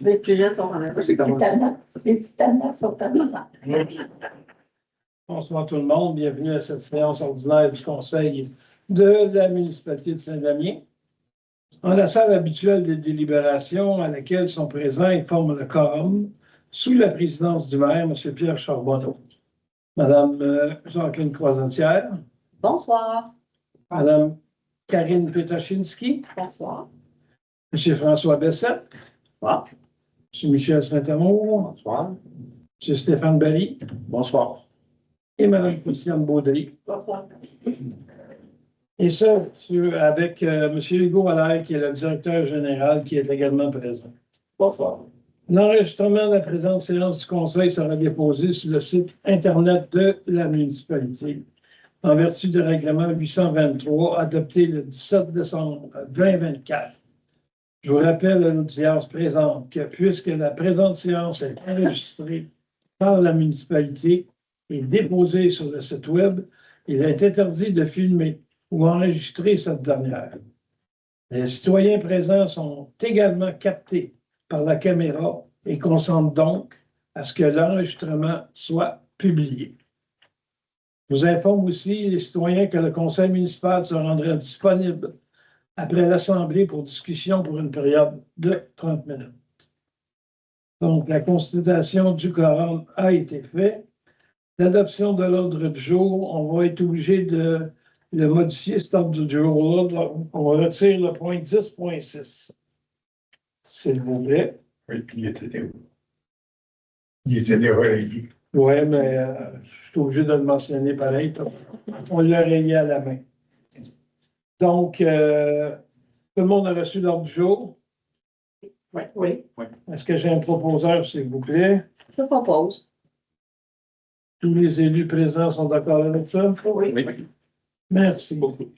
Les plus jeunes sont en avant. Les tannants sont en avant. Bonsoir tout le monde, bienvenue à cette séance ordinaire du Conseil de la municipalité de Saint-Damien. En la salle habituelle de délibération à laquelle sont présents et forment le quorum, sous la présidence du maire, M. Pierre Charbonneau, Mme Jacqueline Croisetière. Bonsoir. Mme Karine Petachinski. Bonsoir. M. François Bessette. Bonsoir. M. Michel Saint-Amour. Bonsoir. M. Stéphane Barry. Bonsoir. Et Mme Christiane Baudry. Bonsoir. Et ça, avec M. Hugo Allaire, qui est le directeur général, qui est également présent. Bonsoir. L'enregistrement de la présente séance du Conseil sera déposé sur le site Internet de la municipalité, en vertu du règlement 823, adopté le 17 décembre 2024. Je vous rappelle à l'audience présente que, puisque la présente séance est enregistrée par la municipalité et déposée sur le site Web, il est interdit de filmer ou enregistrer cette dernière. Les citoyens présents sont également captés par la caméra et consentent donc à ce que l'enregistrement soit publié. Je vous informe aussi, les citoyens, que le conseil municipal se rendra disponible après l'Assemblée pour discussion pour une période de 30 minutes. Donc, la constatation du quorum a été faite. L'adoption de l'ordre du jour, on va être obligé de le modifier, cet ordre du jour-là. On retire le point 10.6. S'il vous plaît. Oui, puis il était dérelayé. Oui, mais je suis obligé de le mentionner pareil. On l'a rayé à la main. Donc, tout le monde a reçu l'ordre du jour. Oui. Oui. Est-ce que j'ai un proposeur, s'il vous plaît? Je propose. Tous les élus présents sont d'accord avec ça? Oui. Merci beaucoup.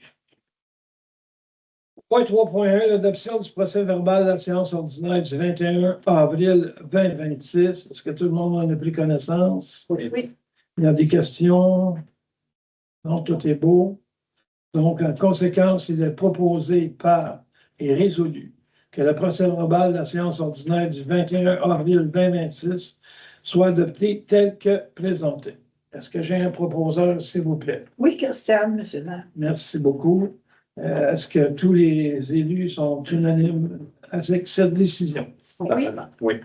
Point 3.1, l'adoption du procès-verbal de la séance ordinaire du 21 avril 2026. Est-ce que tout le monde en a pris connaissance? Oui. Il y a des questions? Non, tout est beau. Donc, en conséquence, il est proposé par et résolu que le procès-verbal de la séance ordinaire du 21 avril 2026 soit adopté tel que présenté. Est-ce que j'ai un proposeur, s'il vous plaît? Oui, Christiane, monsieur le maire. Merci beaucoup. Est-ce que tous les élus sont unanimes avec cette décision? Oui. Oui.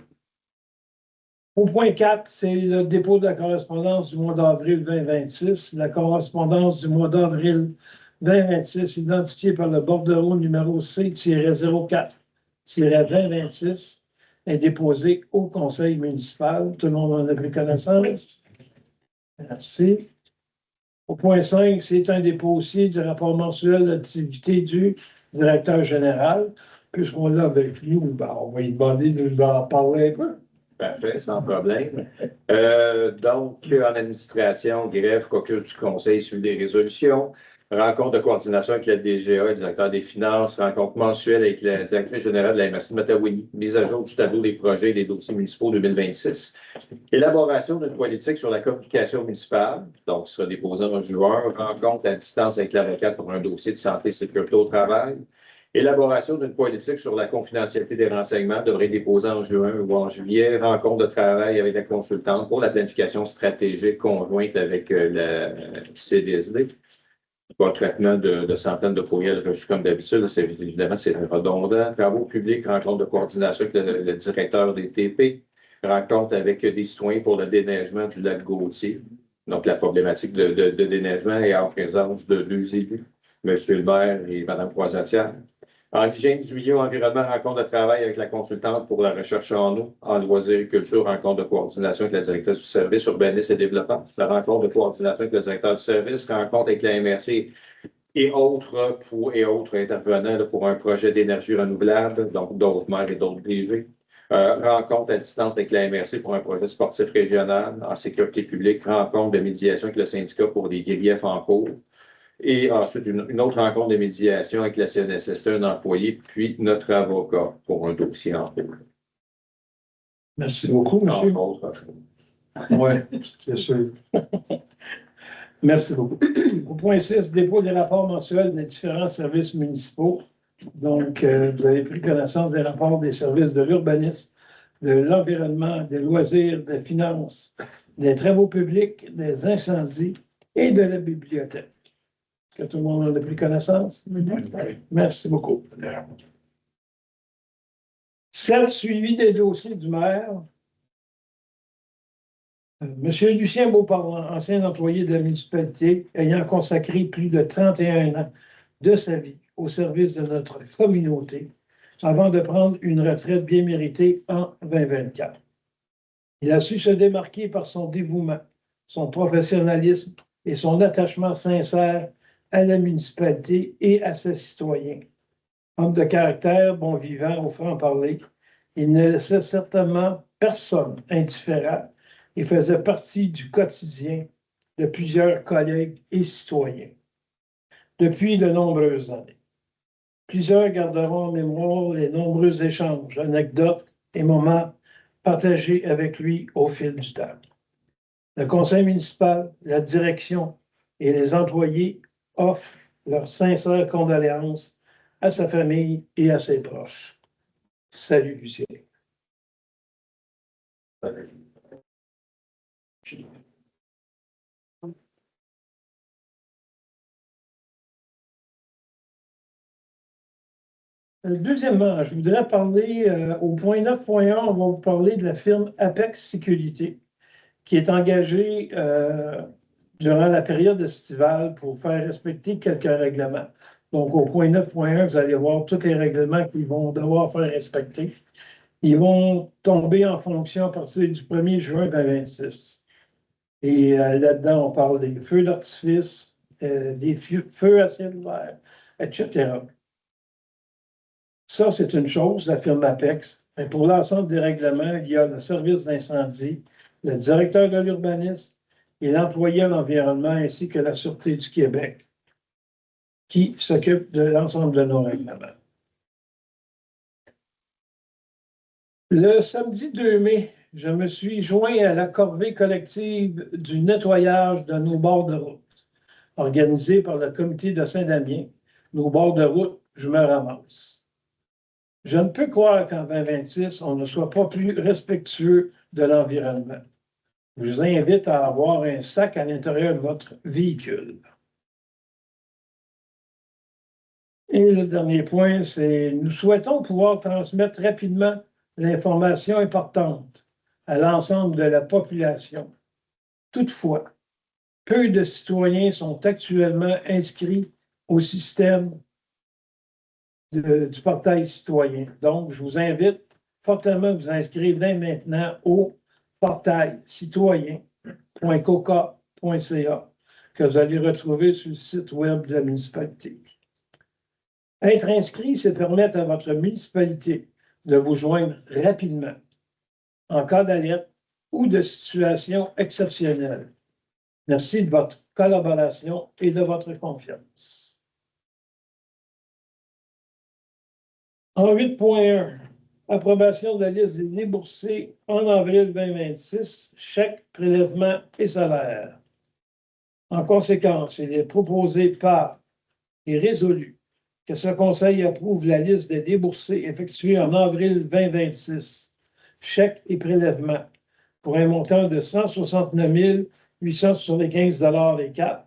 Au point 4, c'est le dépôt de la correspondance du mois d'avril 2026. La correspondance du mois d'avril 2026, identifiée par le bordereau numéro C-04-2026, est déposée au conseil municipal. Tout le monde en a pris connaissance? Merci. Au point 5, c'est un dépôt aussi du rapport mensuel d'activité du directeur général. Puisqu'on l'a avec nous, on va lui demander de nous en parler un peu. Parfait, sans problème. Donc, en administration, greffe, caucus du conseil sur des résolutions, rencontre de coordination avec la DGA, le directeur des finances, rencontre mensuelle avec la directrice générale de la MRC de Matawini, mise à jour du tableau des projets et des dossiers municipaux 2026, élaboration d'une politique sur la communication municipale, donc qui sera déposée en juin, rencontre à distance avec l'avocate pour un dossier de santé et sécurité au travail, élaboration d'une politique sur la confidentialité des renseignements devrait être déposée en juin ou en juillet, rencontre de travail avec la consultante pour la planification stratégique conjointe avec la CDSD. Pas de traitement de centaines de courriels reçus comme d'habitude. Évidemment, c'est redondant. Travaux publics, rencontre de coordination avec le directeur des TP, rencontre avec des citoyens pour le déneigement du lac Gauthier. Donc, la problématique de déneigement est en présence de deux élus, M. le maire et Mme Croisetière. En hygiène du milieu, environnement, rencontre de travail avec la consultante pour la recherche en eau. En loisirs et culture, rencontre de coordination avec la directrice du service urbanisme et développement. La rencontre de coordination avec le directeur du service, rencontre avec la MRC et autres intervenants là, pour un projet d'énergie renouvelable, donc d'autres maires et d'autres DG. Rencontre à distance avec la MRC pour un projet sportif régional en sécurité publique. Rencontre de médiation avec le syndicat pour des griefs en cours. Et ensuite, une autre rencontre de médiation avec la CNSST, un employé, puis notre avocat pour un dossier en cours. Merci beaucoup, monsieur. Oui, c'est sûr. Merci beaucoup. Au point 6, dépôt des rapports mensuels des différents services municipaux. Donc, vous avez pris connaissance des rapports des services de l'urbanisme, de l'environnement, des loisirs, des finances, des travaux publics, des incendies et de la bibliothèque. Est-ce que tout le monde en a pris connaissance? Oui. Merci beaucoup. 7. Suivi des dossiers du maire. Monsieur Lucien Beauparent, ancien employé de la municipalité, ayant consacré plus de 31 ans de sa vie au service de notre communauté, avant de prendre une retraite bien méritée en 2024. Il a su se démarquer par son dévouement, son professionnalisme et son attachement sincère à la municipalité et à ses citoyens. Homme de caractère, bon vivant, au franc-parler, il ne laissait certainement personne indifférent et faisait partie du quotidien de plusieurs collègues et citoyens depuis de nombreuses années. Plusieurs garderont en mémoire les nombreux échanges, anecdotes et moments partagés avec lui au fil du temps. Le conseil municipal, la direction et les employés offrent leurs sincères condoléances à sa famille et à ses proches. Salut, Lucien. Deuxièmement, je voudrais parler au point 9.1, on va vous parler de la firme Apex Sécurité, qui est engagée durant la période estivale pour faire respecter quelques règlements. Donc, au point 9.1, vous allez voir tous les règlements qu'ils vont devoir faire respecter. Ils vont tomber en fonction à partir du 1er juin 2026. Et là-dedans, on parle des feux d'artifice, des feux à ciel ouvert, etc. Ça, c'est une chose, la firme Apex. Mais pour l'ensemble des règlements, il y a le service d'incendie, le directeur de l'urbanisme et l'employé à l'environnement ainsi que la Sûreté du Québec qui s'occupent de l'ensemble de nos règlements. Le samedi 2 mai, je me suis joint à la corvée collective du nettoyage de nos bords de route, organisée par le comité de Saint-Damien. Nos bords de route, je me ramasse. Je ne peux croire qu'en 2026, on ne soit pas plus respectueux de l'environnement. Je vous invite à avoir un sac à l'intérieur de votre véhicule. Et le dernier point, c'est nous souhaitons pouvoir transmettre rapidement l'information importante à l'ensemble de la population. Toutefois, peu de citoyens sont actuellement inscrits au système du portail citoyen. Donc, je vous invite fortement à vous inscrire dès maintenant au portail citoyen.coca.ca que vous allez retrouver sur le site web de la municipalité. Être inscrit, c'est permettre à votre municipalité de vous joindre rapidement en cas d'alerte ou de situation exceptionnelle. Merci de votre collaboration et de votre confiance. En 8.1, approbation de la liste des déboursés en avril 2026, chèques, prélèvements et salaires. En conséquence, il est proposé par et résolu que ce Conseil approuve la liste des déboursés effectués en avril 2026, chèques et prélèvements, pour un montant de 169 875 et 4,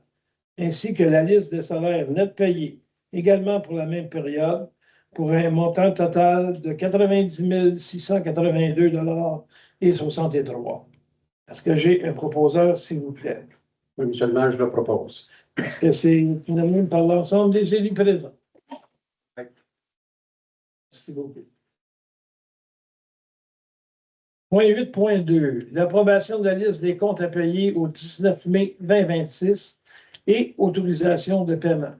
ainsi que la liste des salaires nets payés, également pour la même période, pour un montant total de 90 682 et 63. Est-ce que j'ai un proposeur, s'il vous plaît? Oui, seulement je le propose. Est-ce que c'est unanime par l'ensemble des élus présents? Oui. Merci beaucoup. Point 8.2, l'approbation de la liste des comptes à payer au 19 mai 2026 et autorisation de paiement.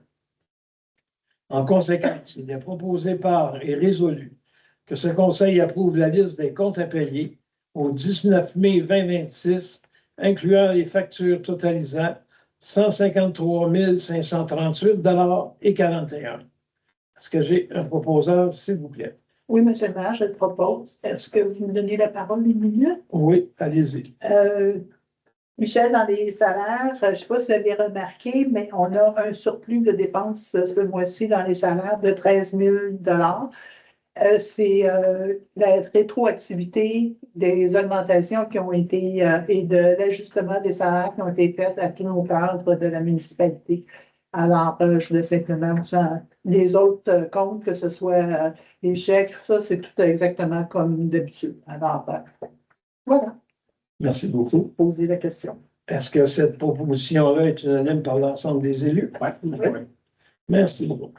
En conséquence, il est proposé par et résolu que ce Conseil approuve la liste des comptes à payer au 19 mai 2026, incluant les factures totalisant 153 538 et 41. Est-ce que j'ai un proposeur, s'il vous plaît? Oui, M. le maire, je le propose. Est-ce que vous me donnez la parole une minute? Oui, allez-y. Michel, dans les salaires, je ne sais pas si vous avez remarqué, mais on a un surplus de dépenses ce mois-ci dans les salaires de 13 000 C'est la rétroactivité des augmentations qui ont été et de l'ajustement des salaires qui ont été faits à tous nos cadres de la municipalité. Alors, je voulais simplement les autres comptes, que ce soit les chèques, ça, c'est tout exactement comme d'habitude. Alors, voilà, Merci beaucoup. poser la question. Est-ce que cette proposition-là est unanime par l'ensemble des élus? Oui. Merci beaucoup.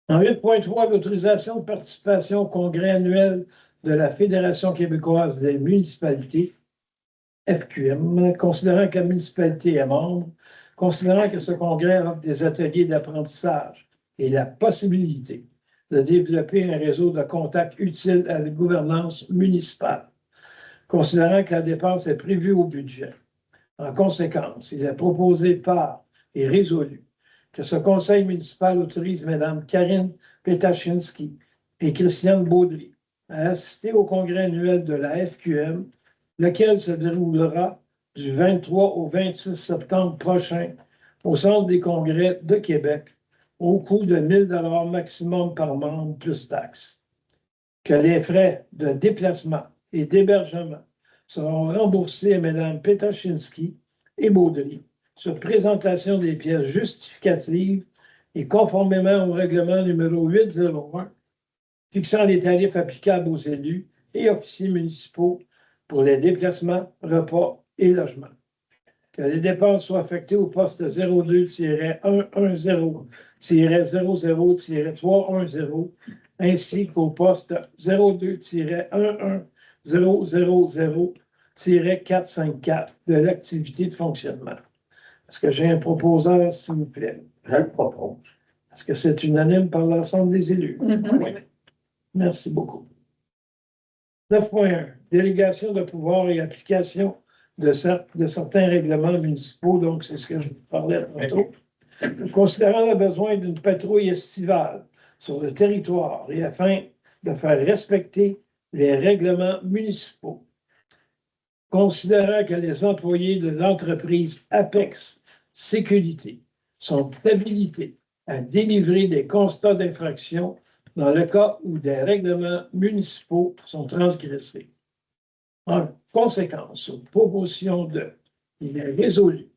En 8.3, l'autorisation de participation au congrès annuel de la Fédération québécoise des municipalités, FQM, considérant que la municipalité est membre, considérant que ce congrès offre des ateliers d'apprentissage et la possibilité de développer un réseau de contacts utiles à la gouvernance municipale, considérant que la dépense est prévue au budget. En conséquence, il est proposé par et résolu que ce conseil municipal autorise Mme Karine Petachinski et Christiane Baudry à assister au congrès annuel de la FQM, lequel se déroulera du 23 au 26 septembre prochain au Centre des congrès de Québec, au coût de 1 000 $ maximum par membre plus taxes. Que les frais de déplacement et d'hébergement seront remboursés à Mme Petachinski et Baudry sur présentation des pièces justificatives et conformément au règlement numéro 801 fixant les tarifs applicables aux élus et officiers municipaux pour les déplacements, repas et logements. Que les dépenses soient affectées au poste 02-110-00-310 ainsi qu'au poste 02-11000-454 de l'activité de fonctionnement. Est-ce que j'ai un proposeur, s'il vous plaît? Je le propose. Est-ce que c'est unanime par l'ensemble des élus? Oui. Merci beaucoup. 9.1. Délégation de pouvoir et application de certains règlements municipaux. Donc, c'est ce que je vous parlais tantôt. Considérant le besoin d'une patrouille estivale sur le territoire et afin de faire respecter les règlements municipaux. Considérant que les employés de l'entreprise Apex Sécurité sont habilités à délivrer des constats d'infraction dans le cas où des règlements municipaux sont transgressés. En conséquence, sur proposition de, il est résolu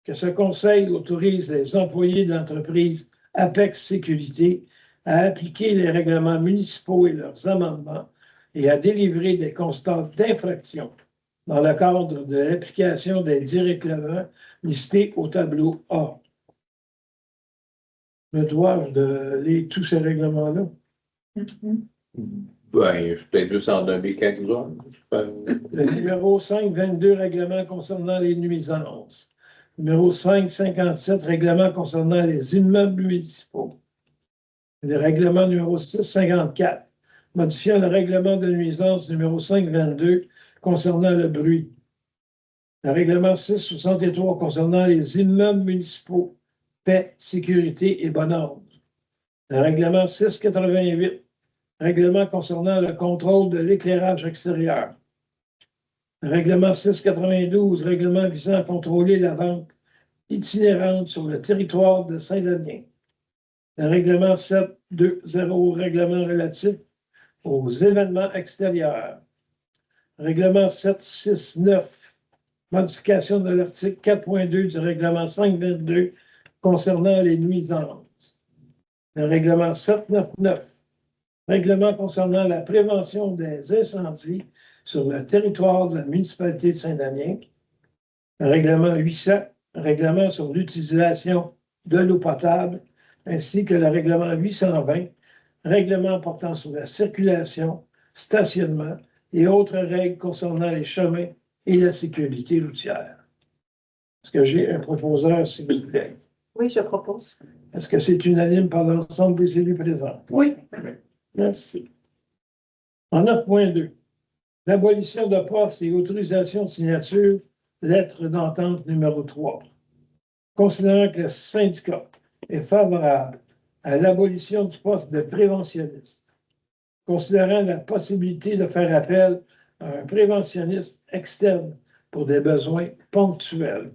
que ce conseil autorise les employés de l'entreprise Apex Sécurité à appliquer les règlements municipaux et leurs amendements et à délivrer des constats d'infraction dans le cadre de l'application des 10 règlements listés au tableau A. Me dois-je de lire tous ces règlements-là? Ben, je suis peut-être juste en nommer quelques-uns. Le numéro 522, règlement concernant les nuisances. Numéro 557, règlement concernant les immeubles municipaux. Le règlement numéro 654, modifiant le règlement de nuisance numéro 522 concernant le bruit. Le règlement 663 concernant les immeubles municipaux, paix, sécurité et bon ordre. Le règlement 688, règlement concernant le contrôle de l'éclairage extérieur. Le règlement 692, règlement visant à contrôler la vente itinérante sur le territoire de Saint-Damien. Le règlement 720, règlement relatif aux événements extérieurs. Règlement 769, modification de l'article 4.2 du règlement 522 concernant les nuisances. Le règlement 799, règlement concernant la prévention des incendies sur le territoire de la municipalité de Saint-Damien. Le règlement 800, règlement sur l'utilisation de l'eau potable, ainsi que le règlement 820, règlement portant sur la circulation, stationnement et autres règles concernant les chemins et la sécurité routière. Est-ce que j'ai un proposeur, s'il vous plaît? Oui, je propose. Est-ce que c'est unanime par l'ensemble des élus présents? Oui. Merci. En 9.2, l'abolition de postes et autorisation de signature, lettre d'entente numéro 3. Considérant que le syndicat est favorable à l'abolition du poste de préventionniste, considérant la possibilité de faire appel à un préventionniste externe pour des besoins ponctuels.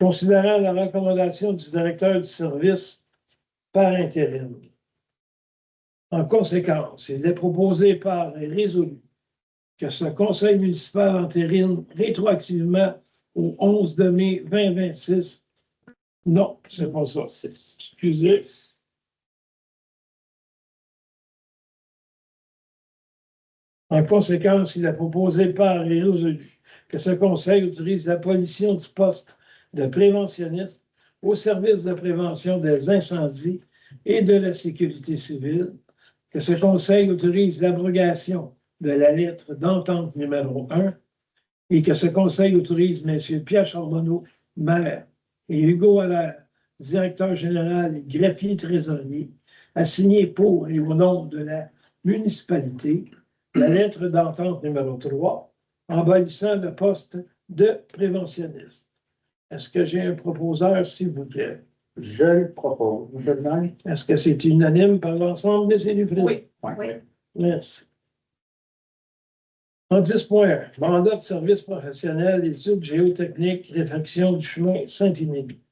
Considérant la recommandation du directeur du service par intérim. En conséquence, il est proposé par et résolu que ce conseil municipal entérine rétroactivement au 11 de mai 2026. Non, c'est pas ça. Excusez. En conséquence, il est proposé par et résolu que ce conseil autorise l'abolition du poste de préventionniste au service de prévention des incendies et de la sécurité civile, que ce conseil autorise l'abrogation de la lettre d'entente numéro 1 et que ce conseil autorise M. Pierre Charbonneau, maire, et Hugo Allaire, directeur général et greffier trésorier, à signer pour et au nom de la municipalité la lettre d'entente numéro 3 en abolissant le poste de préventionniste. Est-ce que j'ai un proposeur, s'il vous plaît? Je le propose. Monsieur le maire? Est-ce que c'est unanime par l'ensemble des élus présents? Oui. Oui. Merci. En 10.1, mandat de service professionnel, études géotechniques, réfection du chemin Saint-Émilie.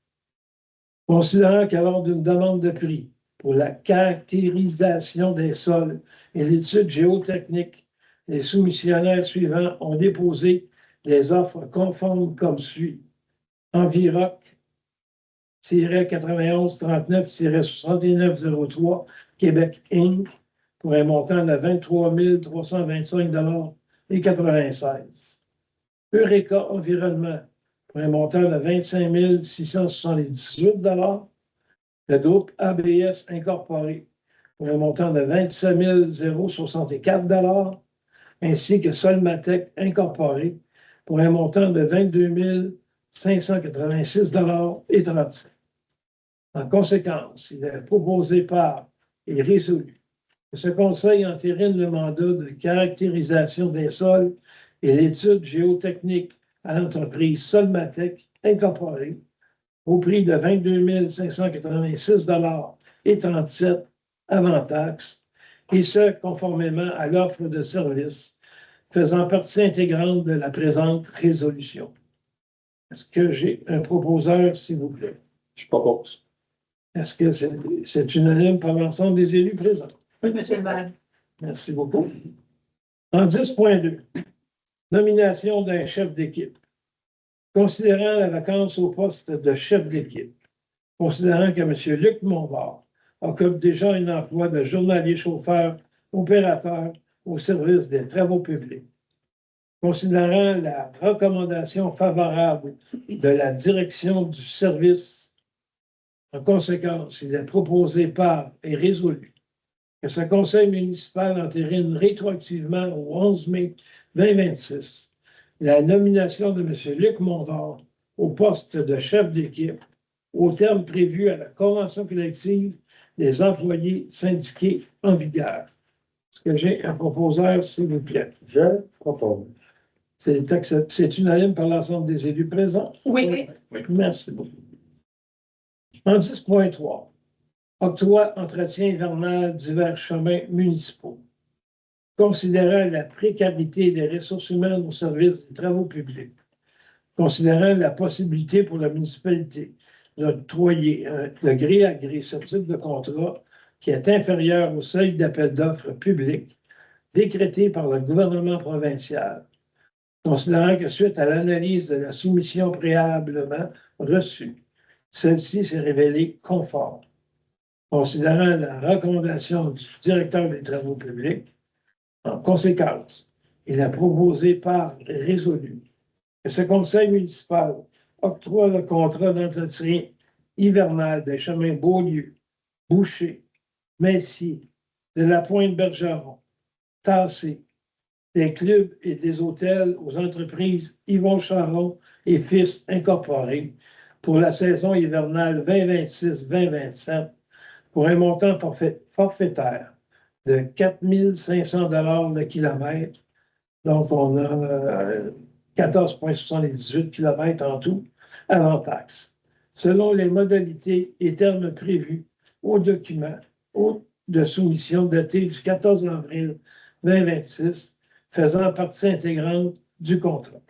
Considérant qu'à l'ordre d'une demande de prix pour la caractérisation des sols et l'étude géotechnique, les soumissionnaires suivants ont déposé des offres conformes comme suit. Enviroc, 9139-6903, Québec Inc., pour un montant de 23 325,96 $. Eureka Environnement, pour un montant de 25 678 $. Le groupe ABS Incorporé, pour un montant de 27 064 $, ainsi que Solmatec Incorporé, pour un montant de 22 586,37 $. En conséquence, il est proposé par et résolu que ce conseil entérine le mandat de caractérisation des sols et l'étude géotechnique à l'entreprise Solmatec Incorporée au prix de 22 586,37 $ avant taxe, et ce, conformément à l'offre de service faisant partie intégrante de la présente résolution. Est-ce que j'ai un proposeur, s'il vous plaît? Je propose. Est-ce que c'est unanime par l'ensemble des élus présents? Oui, monsieur le maire. Merci beaucoup. En 10.2, nomination d'un chef d'équipe. Considérant la vacance au poste de chef d'équipe, considérant que M. Luc Monbard occupe déjà un emploi de journalier chauffeur opérateur au service des travaux publics, considérant la recommandation favorable de la direction du service, en conséquence, il est proposé par et résolu que ce conseil municipal entérine rétroactivement au 11 mai 2026 la nomination de M. Luc Mondor au poste de chef d'équipe au terme prévu à la convention collective des employés syndiqués en vigueur. Est-ce que j'ai un proposeur, s'il vous plaît? Je propose. C'est unanime par l'ensemble des élus présents? Oui. Merci beaucoup. En 10.3, octroi, entretien hivernal divers chemins municipaux. Considérant la précarité des ressources humaines au service des travaux publics, considérant la possibilité pour la municipalité d'octroyer de gré à gré ce type de contrat qui est inférieur au seuil d'appel d'offres public décrété par le gouvernement provincial, considérant que suite à l'analyse de la soumission préalablement reçue, celle-ci s'est révélée conforme. Considérant la recommandation du directeur des travaux publics, en conséquence, il a proposé par et résolu que ce conseil municipal octroie le contrat d'entretien hivernal des chemins Beaulieu, Boucher, Messier, de la Pointe-Bergeron, Tassé, des clubs et des hôtels aux entreprises Yvon Charon et Fils Incorporés pour la saison hivernale 2026-2027 pour un montant forfaitaire de 4 500 $ le kilomètre. Donc, on a 14,78 km en tout, avant taxe, selon les modalités et termes prévus au document de soumission daté du 14 avril 2026, faisant partie intégrante du contrat.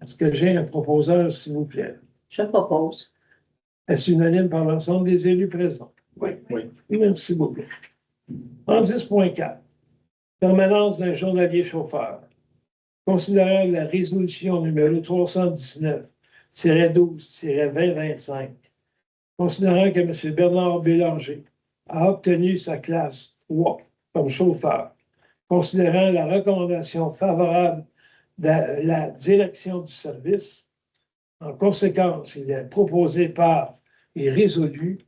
Est-ce que j'ai un proposeur, s'il vous plaît? Je propose. Est-ce unanime par l'ensemble des élus présents? Oui. Merci beaucoup. En 10.4, permanence d'un journalier chauffeur. Considérant la résolution numéro 319-12-2025, considérant que M. Bernard Bélanger a obtenu sa classe 3 comme chauffeur, considérant la recommandation favorable de la direction du service, en conséquence, il est proposé par et résolu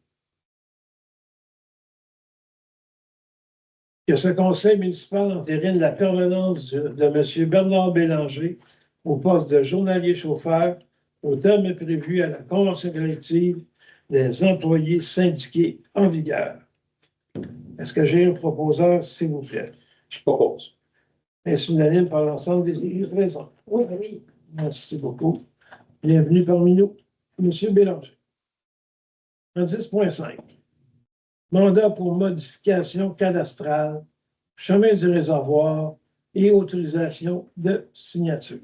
que ce conseil municipal entérine la permanence de M. Bernard Bélanger au poste de journalier chauffeur au terme prévu à la convention collective des employés syndiqués en vigueur. Est-ce que j'ai un proposeur, s'il vous plaît? Je propose. Est-ce unanime par l'ensemble des élus présents? Oui. Merci beaucoup. Bienvenue parmi nous, M. Bélanger. En 10.5. Mandat pour modification cadastrale, chemin du réservoir et autorisation de signature.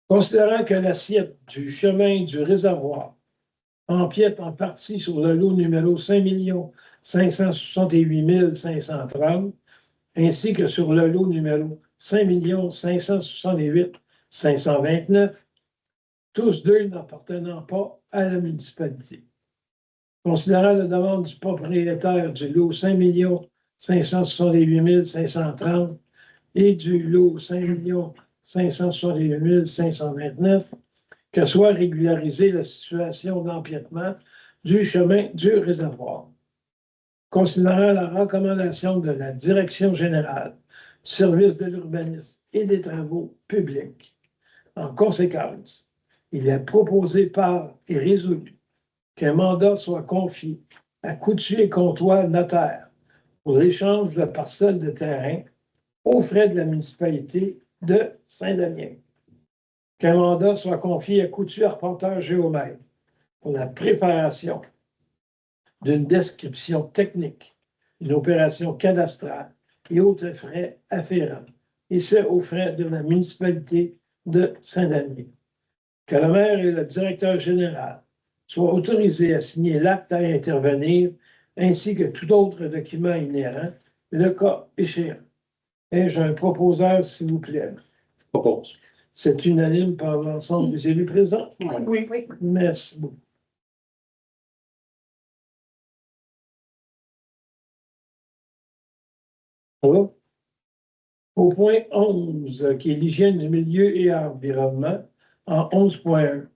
Considérant que l'assiette du chemin du réservoir empiète en partie sur le lot numéro 5 568 530, ainsi que sur le lot numéro 5 568 529, tous deux n'appartenant pas à la municipalité. Considérant la demande du propriétaire du lot 5 568 530 et du lot 5 568 529, que soit régularisée la situation d'empiètement du chemin du réservoir. Considérant la recommandation de la Direction générale du service de l'urbanisme et des travaux publics, en conséquence, il est proposé par et résolu qu'un mandat soit confié à Coutu et Comtois notaire pour l'échange de parcelles de terrain aux frais de la municipalité de Saint-Damien. Qu'un mandat soit confié à Coutu Arpenteur Géomètre pour la préparation d'une description technique, d'une opération cadastrale et autres frais afférents, et ce, aux frais de la municipalité de Saint-Damien. Que le maire et le directeur général soient autorisés à signer l'acte à intervenir, ainsi que tout autre document inhérent, le cas échéant. Ai-je un proposeur, s'il vous plaît? Je propose. C'est unanime par l'ensemble des élus présents? Oui. Merci beaucoup. Voilà. Au point 11, qui est l'hygiène du milieu et environnement, en 11.1,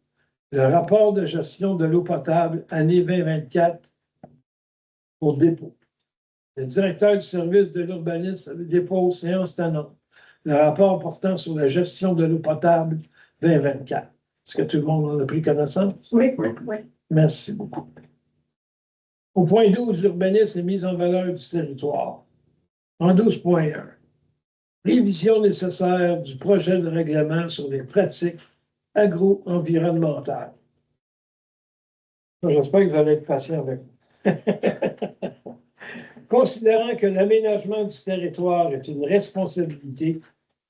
le rapport de gestion de l'eau potable année 2024 au dépôt. Le directeur du service de l'urbanisme dépose séance tenante le rapport portant sur la gestion de l'eau potable 2024. Est-ce que tout le monde en a pris connaissance? Oui. Merci beaucoup. Au point 12, l'urbanisme est mise en valeur du territoire. En 12.1, révision nécessaire du projet de règlement sur les pratiques agro-environnementales. J'espère que vous allez être patient avec moi. Considérant que l'aménagement du territoire est une responsabilité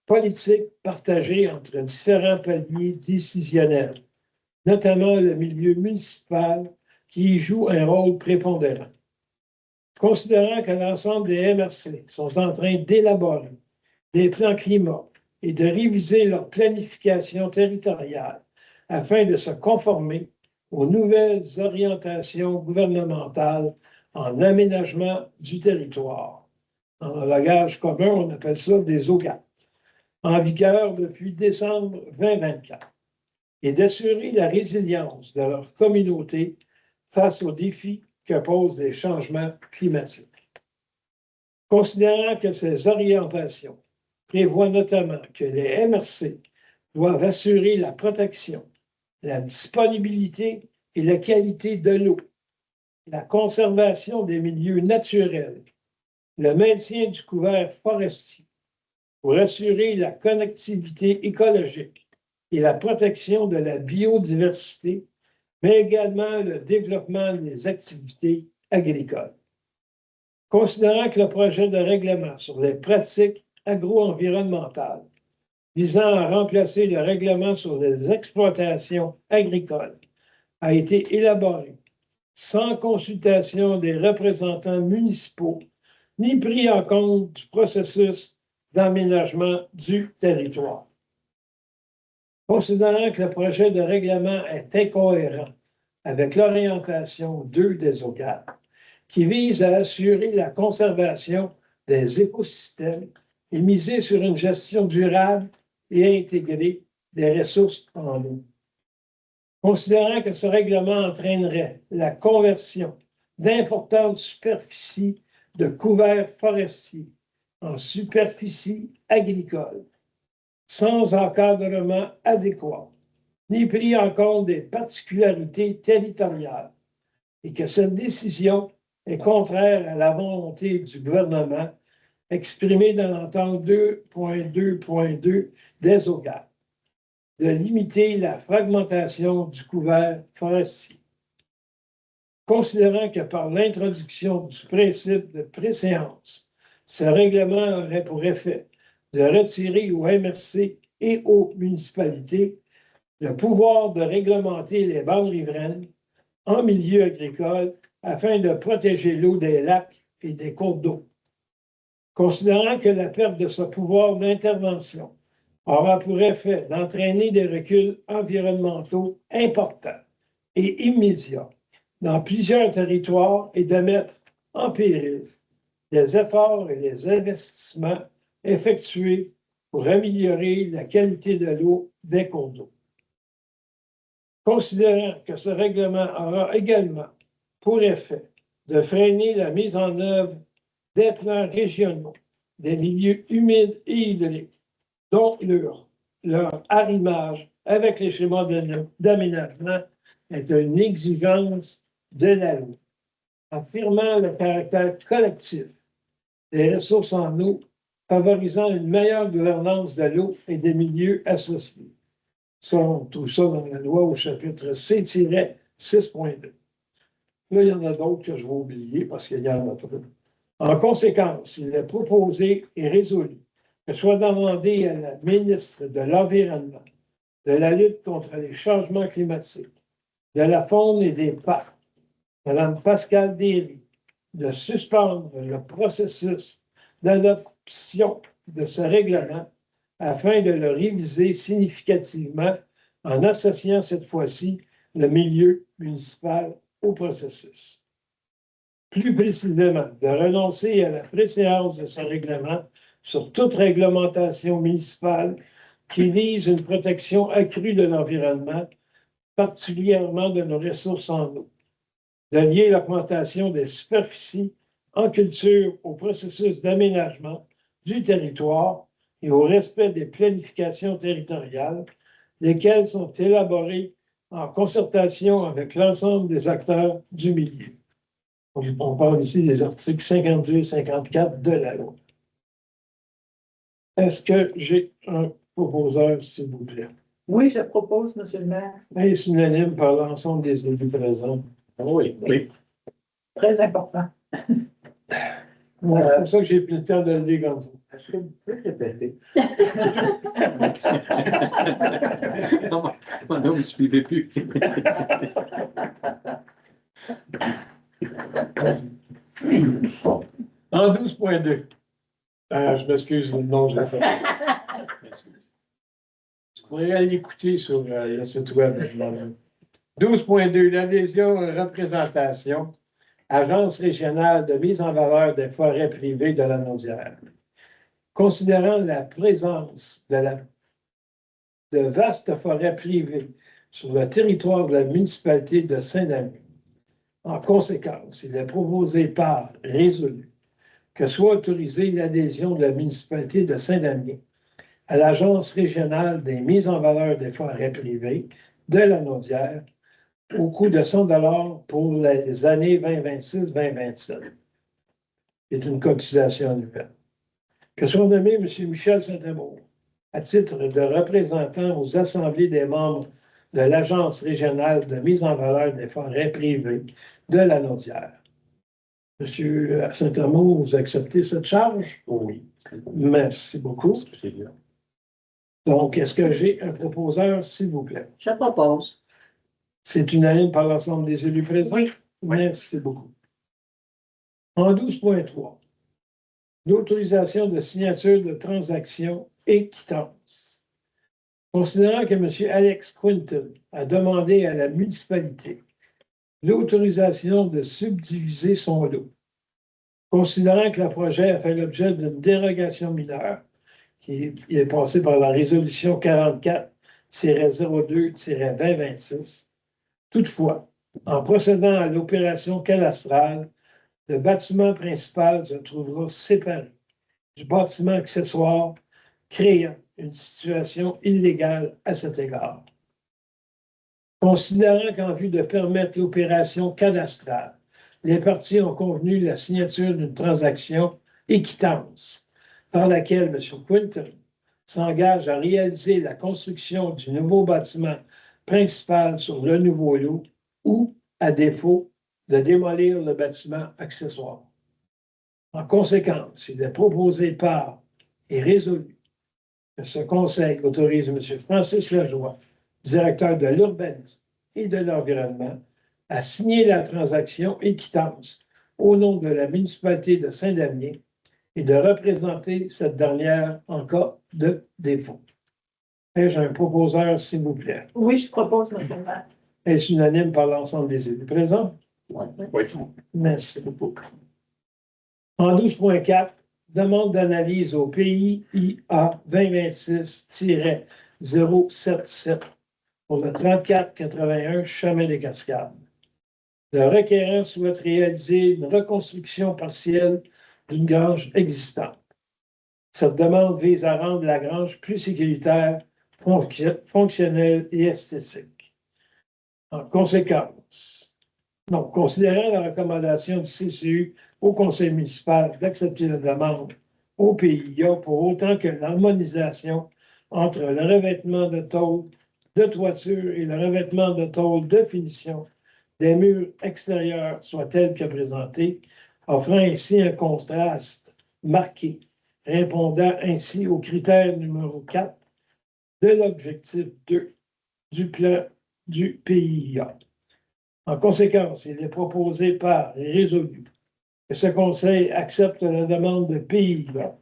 politique partagée entre différents paliers décisionnels, notamment le milieu municipal qui y joue un rôle prépondérant. Considérant que l'ensemble des MRC sont en train d'élaborer des plans climat et de réviser leur planification territoriale afin de se conformer aux nouvelles orientations gouvernementales en aménagement du territoire. En langage commun, on appelle ça des OGAT, en vigueur depuis décembre 2024, et d'assurer la résilience de leur communauté face aux défis que posent les changements climatiques. Considérant que ces orientations prévoient notamment que les MRC doivent assurer la protection, la disponibilité et la qualité de l'eau, la conservation des milieux naturels, le maintien du couvert forestier, pour assurer la connectivité écologique et la protection de la biodiversité, mais également le développement des activités agricoles. Considérant que le projet de règlement sur les pratiques agro-environnementales visant à remplacer le règlement sur les exploitations agricoles a été élaboré sans consultation des représentants municipaux ni pris en compte du processus d'aménagement du territoire. Considérant que le projet de règlement est incohérent avec l'orientation 2 des OGAP, qui vise à assurer la conservation des écosystèmes et miser sur une gestion durable et intégrée des ressources en eau. Considérant que ce règlement entraînerait la conversion d'importantes superficies de couverts forestiers en superficies agricoles, sans encadrement adéquat, ni pris en compte des particularités territoriales, et que cette décision est contraire à la volonté du gouvernement exprimée dans l'entente 2.2.2 des OGAP de limiter la fragmentation du couvert forestier. Considérant que par l'introduction du principe de préséance, ce règlement aurait pour effet de retirer au MRC et aux municipalités le pouvoir de réglementer les bandes riveraines en milieu agricole afin de protéger l'eau des lacs et des cours d'eau. Considérant que la perte de ce pouvoir d'intervention aura pour effet d'entraîner des reculs environnementaux importants et immédiats dans plusieurs territoires et de mettre en péril les efforts et les investissements effectués pour améliorer la qualité de l'eau des cours d'eau. Considérant que ce règlement aura également pour effet de freiner la mise en œuvre des plans régionaux des milieux humides et hydriques, dont leur arrimage avec les schémas d'aménagement est une exigence de la loi, affirmant le caractère collectif des ressources en eau, favorisant une meilleure gouvernance de l'eau et des milieux associés. Ça, on trouve ça dans la loi au chapitre C-6.2. Là, il y en a d'autres que je vais oublier parce qu'il y en a trop. En conséquence, il est proposé et résolu que soit demandé à la ministre de l'Environnement, de la lutte contre les changements climatiques, de la faune et des parcs, Mme Pascale Derry, de suspendre le processus d'adoption de ce règlement afin de le réviser significativement en associant cette fois-ci le milieu municipal au processus. Plus précisément, de renoncer à la préséance de ce règlement sur toute réglementation municipale qui vise une protection accrue de l'environnement, particulièrement de nos ressources en eau, de lier l'augmentation des superficies en culture au processus d'aménagement du territoire et au respect des planifications territoriales, lesquelles sont élaborées en concertation avec l'ensemble des acteurs du milieu. On parle ici des articles 52 et 54 de la loi. Est-ce que j'ai un proposeur, s'il vous plaît? Oui, je propose, M. le maire. Est-ce unanime par l'ensemble des élus présents? Oui, oui. Très important. C'est pour ça que j'ai pris le temps de le lire comme vous. Est-ce que vous pouvez répéter? Non, ne me suivez plus. En 12.2. Je m'excuse, non, je l'ai fait. Vous pourrez aller l'écouter sur le site web. 12.2. L'adhésion représentation. Agence régionale de mise en valeur des forêts privées de la Naudière. Considérant la présence de vastes forêts privées sur le territoire de la municipalité de Saint-Damien, en conséquence, il est proposé par résolu que soit autorisée l'adhésion de la municipalité de Saint-Damien à l'Agence régionale des mises en valeur des forêts privées de la Naudière au coût de 100 $ pour les années 2026-2027. C'est une cotisation annuelle. Que soit nommé M. Michel Saint-Amour à titre de représentant aux assemblées des membres de l'Agence régionale de mise en valeur des forêts privées de la Naudière. Monsieur Saint-Amour, vous acceptez cette charge? Oui. Merci beaucoup. Donc, est-ce que j'ai un proposeur, s'il vous plaît? Je propose. C'est unanime par l'ensemble des élus présents? Oui. Merci beaucoup. En 12.3, l'autorisation de signature de transactions et quittance. Considérant que M. Alex Quinton a demandé à la municipalité l'autorisation de subdiviser son lot, considérant que le projet a fait l'objet d'une dérogation mineure qui est passée par la résolution 44-02-2026, toutefois, en procédant à l'opération cadastrale, le bâtiment principal se trouvera séparé du bâtiment accessoire, créant une situation illégale à cet égard. Considérant qu'en vue de permettre l'opération cadastrale, les parties ont convenu la signature d'une transaction et quittance par laquelle M. Quinton s'engage à réaliser la construction du nouveau bâtiment principal sur le nouveau lot ou, à défaut, de démolir le bâtiment accessoire. En conséquence, il est proposé par et résolu que ce conseil autorise M. Francis Lajoie, directeur de l'urbanisme et de l'environnement, à signer la transaction et quittance au nom de la municipalité de Saint-Damien et de représenter cette dernière en cas de défaut. Ai-je un proposeur, s'il vous plaît? Oui, je propose, M. le maire. Est-ce unanime par l'ensemble des élus présents? Oui. Merci beaucoup. En 12.4, demande d'analyse au PIA 2026-077 pour le 3481 Chemin des Cascades. Le requérant souhaite réaliser une reconstruction partielle d'une grange existante. Cette demande vise à rendre la grange plus sécuritaire, fonctionnelle et esthétique. En conséquence, considérant la recommandation du CCU au conseil municipal d'accepter la demande au PIA pour autant que l'harmonisation entre le revêtement de tôle de toiture et le revêtement de tôle de finition des murs extérieurs soit telle que présentée, offrant ainsi un contraste marqué, répondant ainsi au critère numéro 4 de l'objectif 2 du plan du PIA. En conséquence, il est proposé par et résolu que ce conseil accepte la demande de PIA,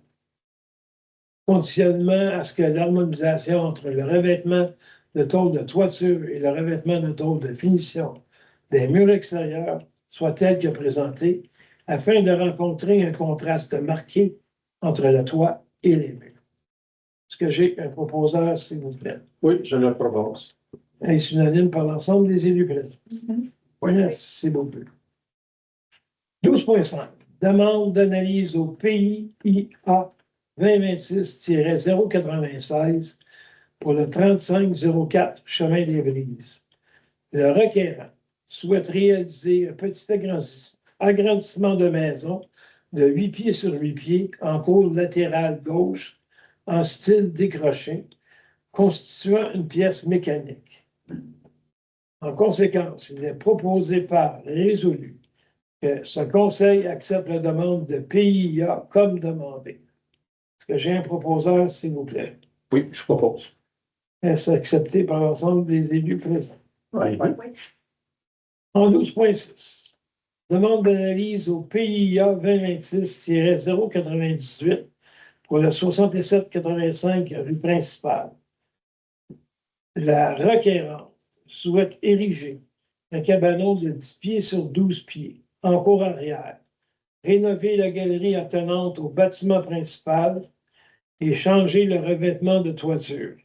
conditionnement à ce que l'harmonisation entre le revêtement de tôle de toiture et le revêtement de tôle de finition des murs extérieurs soit telle que présentée, afin de rencontrer un contraste marqué entre le toit et les murs. Est-ce que j'ai un proposeur, s'il vous plaît? Oui, je le propose. Est-ce unanime par l'ensemble des élus présents? Oui. Merci beaucoup. 12.5. Demande d'analyse au PIA 2026-096 pour le 3504 Chemin des Brises. Le requérant souhaite réaliser un petit agrandissement de maison de 8 pieds sur 8 pieds en cour latérale gauche en style décroché, constituant une pièce mécanique. En conséquence, il est proposé par résolu que ce conseil accepte la demande de PIA comme demandé. Est-ce que j'ai un proposeur, s'il vous plaît? Oui, je propose. Est-ce accepté par l'ensemble des élus présents? Oui. En 12.6, demande d'analyse au PIA 2026-098 pour le 6785 rue principale. La requérante souhaite ériger un cabanon de 10 pieds sur 12 pieds en cour arrière, rénover la galerie attenante au bâtiment principal et changer le revêtement de toiture.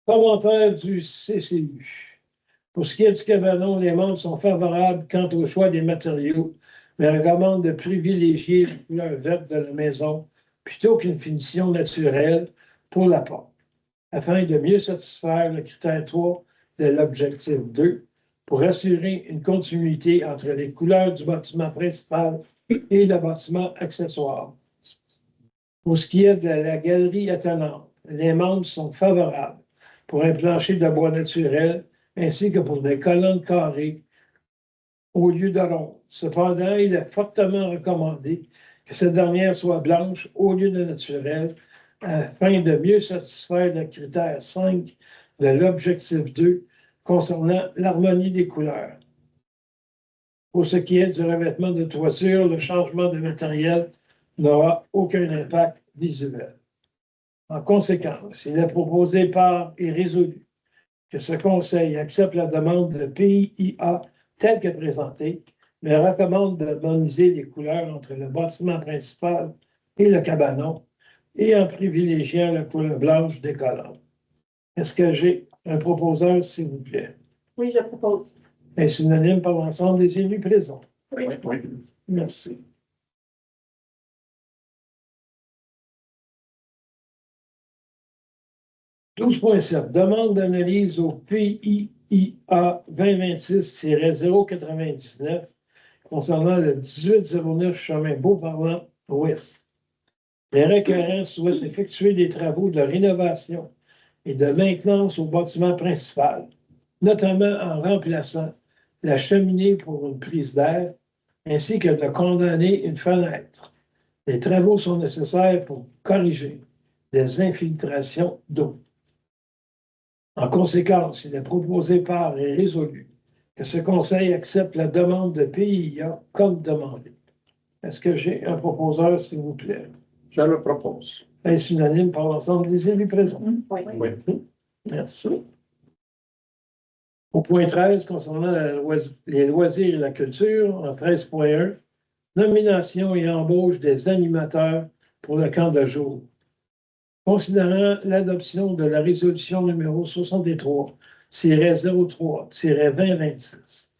Commentaire du CCU. Pour ce qui est du cabanon, les membres sont favorables quant au choix des matériaux, mais recommandent de privilégier la couleur verte de la maison plutôt qu'une finition naturelle pour la porte, afin de mieux satisfaire le critère 3 de l'objectif 2 pour assurer une continuité entre les couleurs du bâtiment principal et le bâtiment accessoire. Pour ce qui est de la galerie attenante, les membres sont favorables pour un plancher de bois naturel ainsi que pour des colonnes carrées au lieu de rondes. Cependant, il est fortement recommandé que cette dernière soit blanche au lieu de naturelle, afin de mieux satisfaire le critère 5 de l'objectif 2 concernant l'harmonie des couleurs. Pour ce qui est du revêtement de toiture, le changement de matériel n'aura aucun impact visuel. En conséquence, il est proposé par et résolu que ce Conseil accepte la demande de PIA telle que présentée, mais recommande d'harmoniser les couleurs entre le bâtiment principal et le cabanon, et en privilégiant la couleur blanche des colonnes. Est-ce que j'ai un proposeur, s'il vous plaît? Oui, je propose. Est-ce unanime par l'ensemble des élus présents? Oui. Oui. Merci. « 12.7. Demande d'analyse au PIA 2026-099 concernant le 1809 chemin Beauparlant Ouest. Les requérants souhaitent effectuer des travaux de rénovation et de maintenance au bâtiment principal, notamment en remplaçant la cheminée pour une prise d'air, ainsi que de condamner une fenêtre. Les travaux sont nécessaires pour corriger des infiltrations d'eau. En conséquence, il est proposé par et résolu que ce Conseil accepte la demande de PIA comme demandé. Est-ce que j'ai un proposeur, s'il vous plaît? Je le propose. Est-ce unanime par l'ensemble des élus présents? Oui. Oui. Merci. Au point 13, concernant les loisirs et la culture, en 13.1, nomination et embauche des animateurs pour le camp de jour. Considérant l'adoption de la résolution numéro 63-03-2026,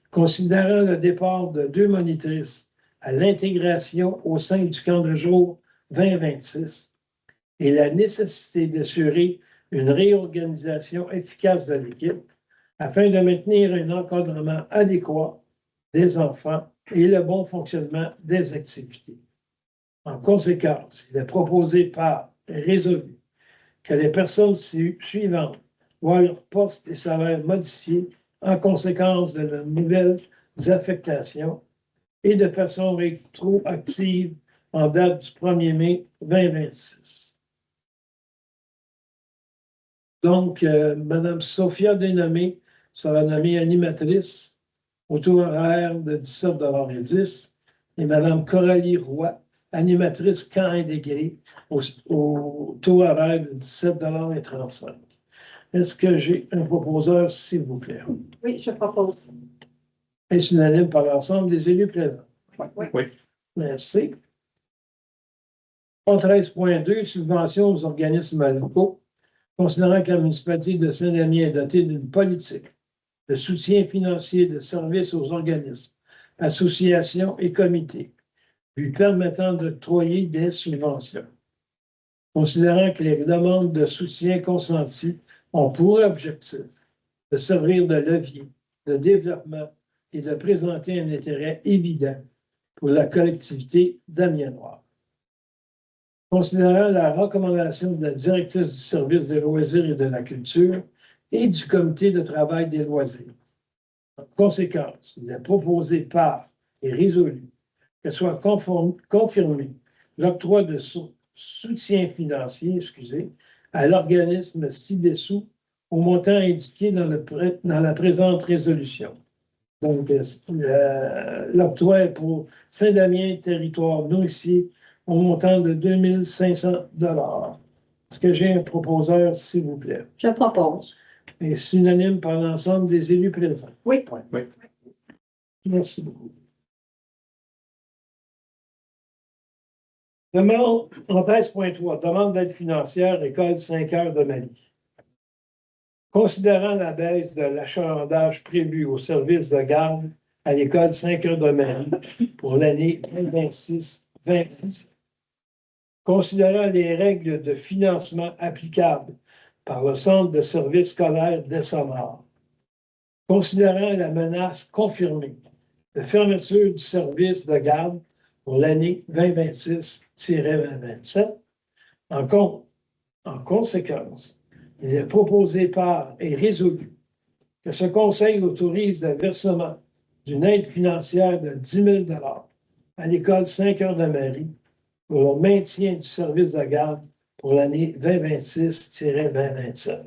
considérant le départ de 2 monitrices à l'intégration au sein du camp de jour 2026 et la nécessité d'assurer une réorganisation efficace de l'équipe afin de maintenir un encadrement adéquat des enfants et le bon fonctionnement des activités. En conséquence, il est proposé par résolu que les personnes suivantes voient leur poste et salaire modifiés en conséquence de leurs nouvelles affectations et de façon rétroactive en date du 1er mai 2026. Donc, Mme Sophia Dénommé sera nommée animatrice au taux horaire de 17,10 $, et Mme Coralie Roy, animatrice camp intégré au taux horaire de 17,35 $. Est-ce que j'ai un proposeur, s'il vous plaît? Oui, je propose. Est-ce unanime par l'ensemble des élus présents? Oui. Oui. Merci. 13.2, subvention aux organismes locaux. Considérant que la municipalité de Saint-Denis est dotée d'une politique de soutien financier de services aux organismes, associations et comités, lui permettant d'octroyer des subventions. Considérant que les demandes de soutien consenties ont pour objectif de servir de levier de développement et de présenter un intérêt évident pour la collectivité d'Amiens-Noir. Considérant la recommandation de la directrice du service des loisirs et de la culture et du comité de travail des loisirs. En conséquence, il est proposé par et résolu que soit confirmé l'octroi de soutien financier, à l'organisme ci-dessous au montant indiqué dans la présente résolution. Donc, l'octroi est pour Saint-Damien, territoire nourricier, au montant de 2 500 $. Est-ce que j'ai un proposeur, s'il vous plaît? Je propose. Et c'est unanime par l'ensemble des élus présents. Oui. Oui. Merci beaucoup. Demande, en 13.3, demande d'aide financière, École 5 heures de Mali. Considérant la baisse de l'achalandage prévu au service de garde à l'École 5 heures de Mali pour l'année 2026-2027. Considérant les règles de financement applicables par le Centre de services scolaires d'Essamar. Considérant la menace confirmée de fermeture du service de garde pour l'année 2026-2027, en conséquence, il est proposé par et résolu que ce conseil autorise le versement d'une aide financière de 10 000 à l'école 5 heures de Marie pour le maintien du service de garde pour l'année 2026-2027.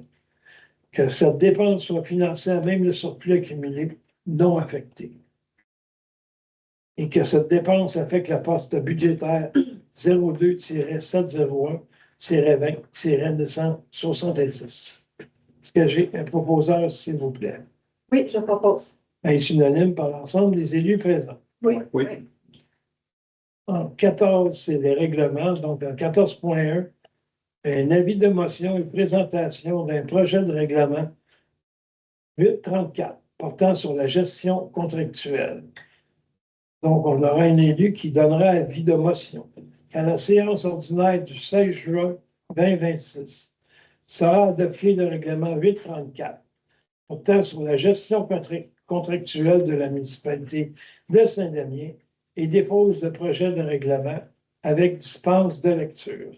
Que cette dépense soit financée à même le surplus accumulé non affecté. Et que cette dépense affecte le poste budgétaire 02-701-20-966. Est-ce que j'ai un proposeur, s'il vous plaît? Oui, je propose. Un synonyme par l'ensemble des élus présents. Oui. Oui. En 14, c'est les règlements. Donc, en 14.1, un avis de motion et présentation d'un projet de règlement 834 portant sur la gestion contractuelle. Donc, on aura un élu qui donnera avis de motion qu'à la séance ordinaire du 16 juin 2026 sera adopté le règlement 834 portant sur la gestion contractuelle de la municipalité de Saint-Damien et dépose le projet de règlement avec dispense de lecture.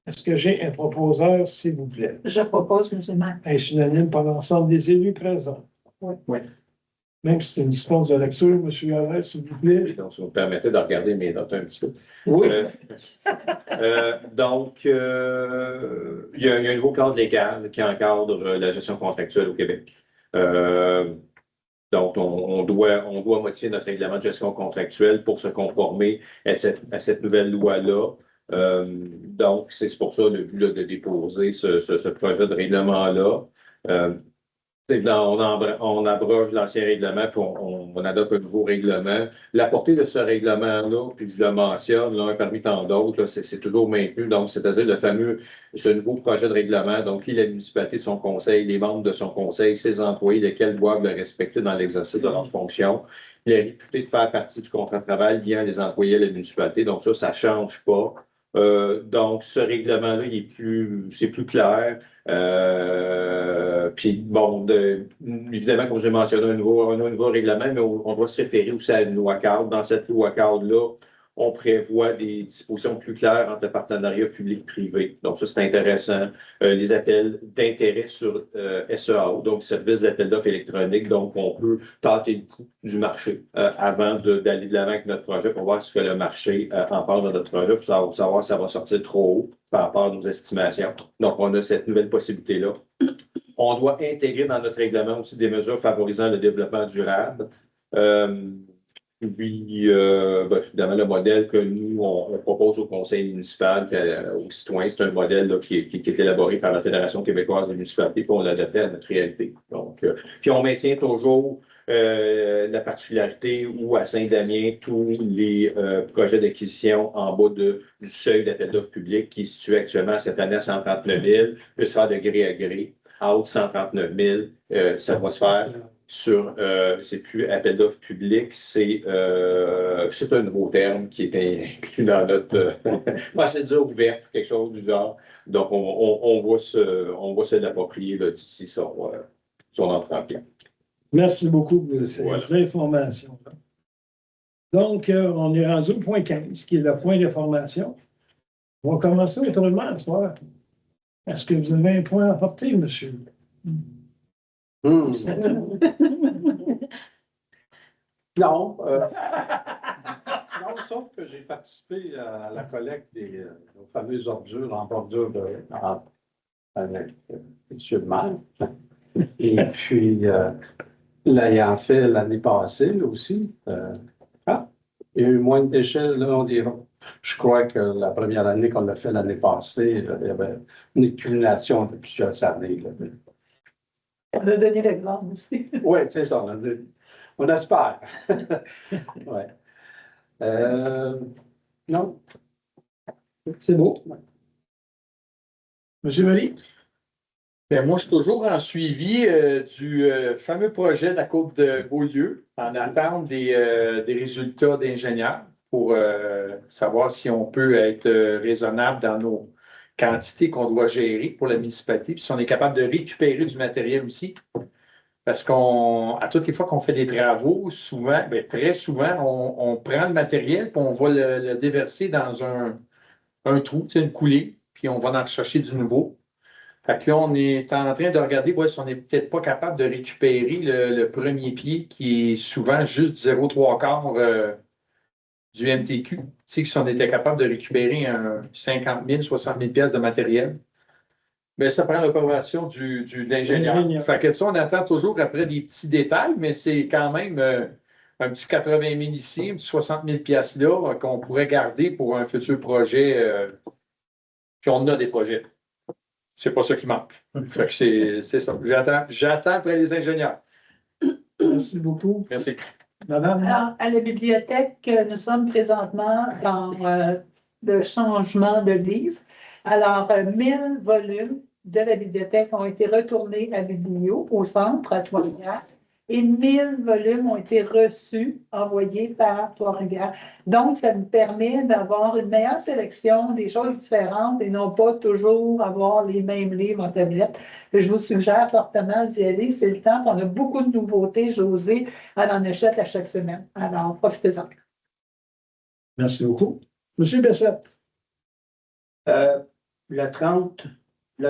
Est-ce que j'ai un proposeur, s'il vous plaît? Je propose, M. le maire. Un synonyme par l'ensemble des élus présents. Oui. Oui. Même si c'est une dispense de lecture, M. Harel, s'il vous plaît. Donc, si vous me permettez de regarder mes notes un petit peu. Oui. Il y a un nouveau cadre légal qui encadre la gestion contractuelle au Québec. Donc, on doit modifier notre règlement de gestion contractuelle pour se conformer à cette nouvelle loi-là. Donc, c'est pour ça le but là, de déposer ce projet de règlement-là. On abroge l'ancien règlement, puis on adopte un nouveau règlement. La portée de ce règlement-là, puis je le mentionne, l'un parmi tant d'autres, c'est toujours maintenu. Donc, c'est-à-dire ce nouveau projet de règlement, donc qui la municipalité, son conseil, les membres de son conseil, ses employés, lesquels doivent le respecter dans l'exercice de leurs fonctions. Il est réputé de faire partie du contrat de travail liant les employés à la municipalité. Donc, ça ne change pas. Donc, ce règlement-là, c'est plus clair. Puis, bon, évidemment, comme j'ai mentionné, un nouveau règlement, mais on doit se référer aussi à une loi cadre. Dans cette loi cadre-là, on prévoit des dispositions plus claires entre le partenariat public-privé. Donc, ça, c'est intéressant. Les appels d'intérêt sur SEA, donc service d'appel d'offres électroniques. Donc, on peut tâter le pouls du marché avant d'aller de l'avant avec notre projet pour voir ce que le marché en pense de notre projet, pour savoir si ça va sortir trop haut par rapport à nos estimations. Donc, on a cette nouvelle possibilité-là. On doit intégrer dans notre règlement aussi des mesures favorisant le développement durable. Puis, évidemment, le modèle que nous, on propose au conseil municipal, aux citoyens, c'est un modèle là, qui est élaboré par la Fédération québécoise des municipalités, puis on l'adapte à notre réalité. Donc, puis on maintient toujours la particularité où à Saint-Damien, tous les projets d'acquisition en bas du seuil d'appel d'offres public qui est situé actuellement cette année à 139 000 peut se faire de gré à gré. En haut de 139 000, ça va se faire c'est plus appel d'offres public, c'est un nouveau terme qui est inclus dans notre procédure ouverte, quelque chose du genre. Donc, on va se l'approprier d'ici son entrée en vigueur. Merci beaucoup pour ces informations. Donc, on est rendu au point 15, qui est le point d'information. On va commencer autrement ce soir. Est-ce que vous avez un point à apporter, monsieur? Non, non, sauf que j'ai participé à la collecte des fameuses ordures en bordure avec M. le maire. Et puis, l'ayant fait l'année passée là, aussi, il y a eu moins de déchets, là, on dirait. Je crois que la première année qu'on l'a fait l'année passée, là, il y avait une accumulation de plusieurs années. Là. On a donné l'exemple aussi. Oui, c'est ça. On espère. Ouais. Non. C'est beau. Monsieur Marie? Bien, moi, je suis toujours en suivi du fameux projet de la côte de Beaulieu, en attente des résultats d'ingénieurs pour savoir si on peut être raisonnable dans nos quantités qu'on doit gérer pour la municipalité, puis si on est capable de récupérer du matériel aussi. Parce qu'à toutes les fois qu'on fait des travaux, souvent, bien, très souvent, on prend le matériel puis on va le déverser dans un trou, une coulée, puis on va en chercher du nouveau. Fait que là, on est en train de regarder voir si on n'est peut-être pas capable de récupérer le premier pied qui est souvent juste 0,3 du MTQ. Tu sais, que si on était capable de récupérer un 50 000, 60 000 pièces de matériel, mais ça prend l'approbation de l'ingénieur. L'ingénieur. Fait que ça, on attend toujours après des petits détails, mais c'est quand même un petit 80 000 ici, un petit 60 000 pièces là qu'on pourrait garder pour un futur projet. Puis on a des projets. C'est pas ça qui manque. Fait que c'est ça. J'attends après les ingénieurs. Merci beaucoup. Merci. Madame? Alors, à la bibliothèque, nous sommes présentement dans le changement de livre. Alors, 1000 volumes de la bibliothèque ont été retournés à Biblio, au centre, à Trois-Rivières, et 1000 volumes ont été reçus, envoyés par Trois-Rivières. Donc, ça nous permet d'avoir une meilleure sélection, des choses différentes et non pas toujours avoir les mêmes livres en tablette. Je vous suggère fortement d'y aller. C'est le temps. On a beaucoup de nouveautés. José, elle en achète à chaque semaine. Alors, profitez-en. Merci beaucoup. Monsieur Bessette? Le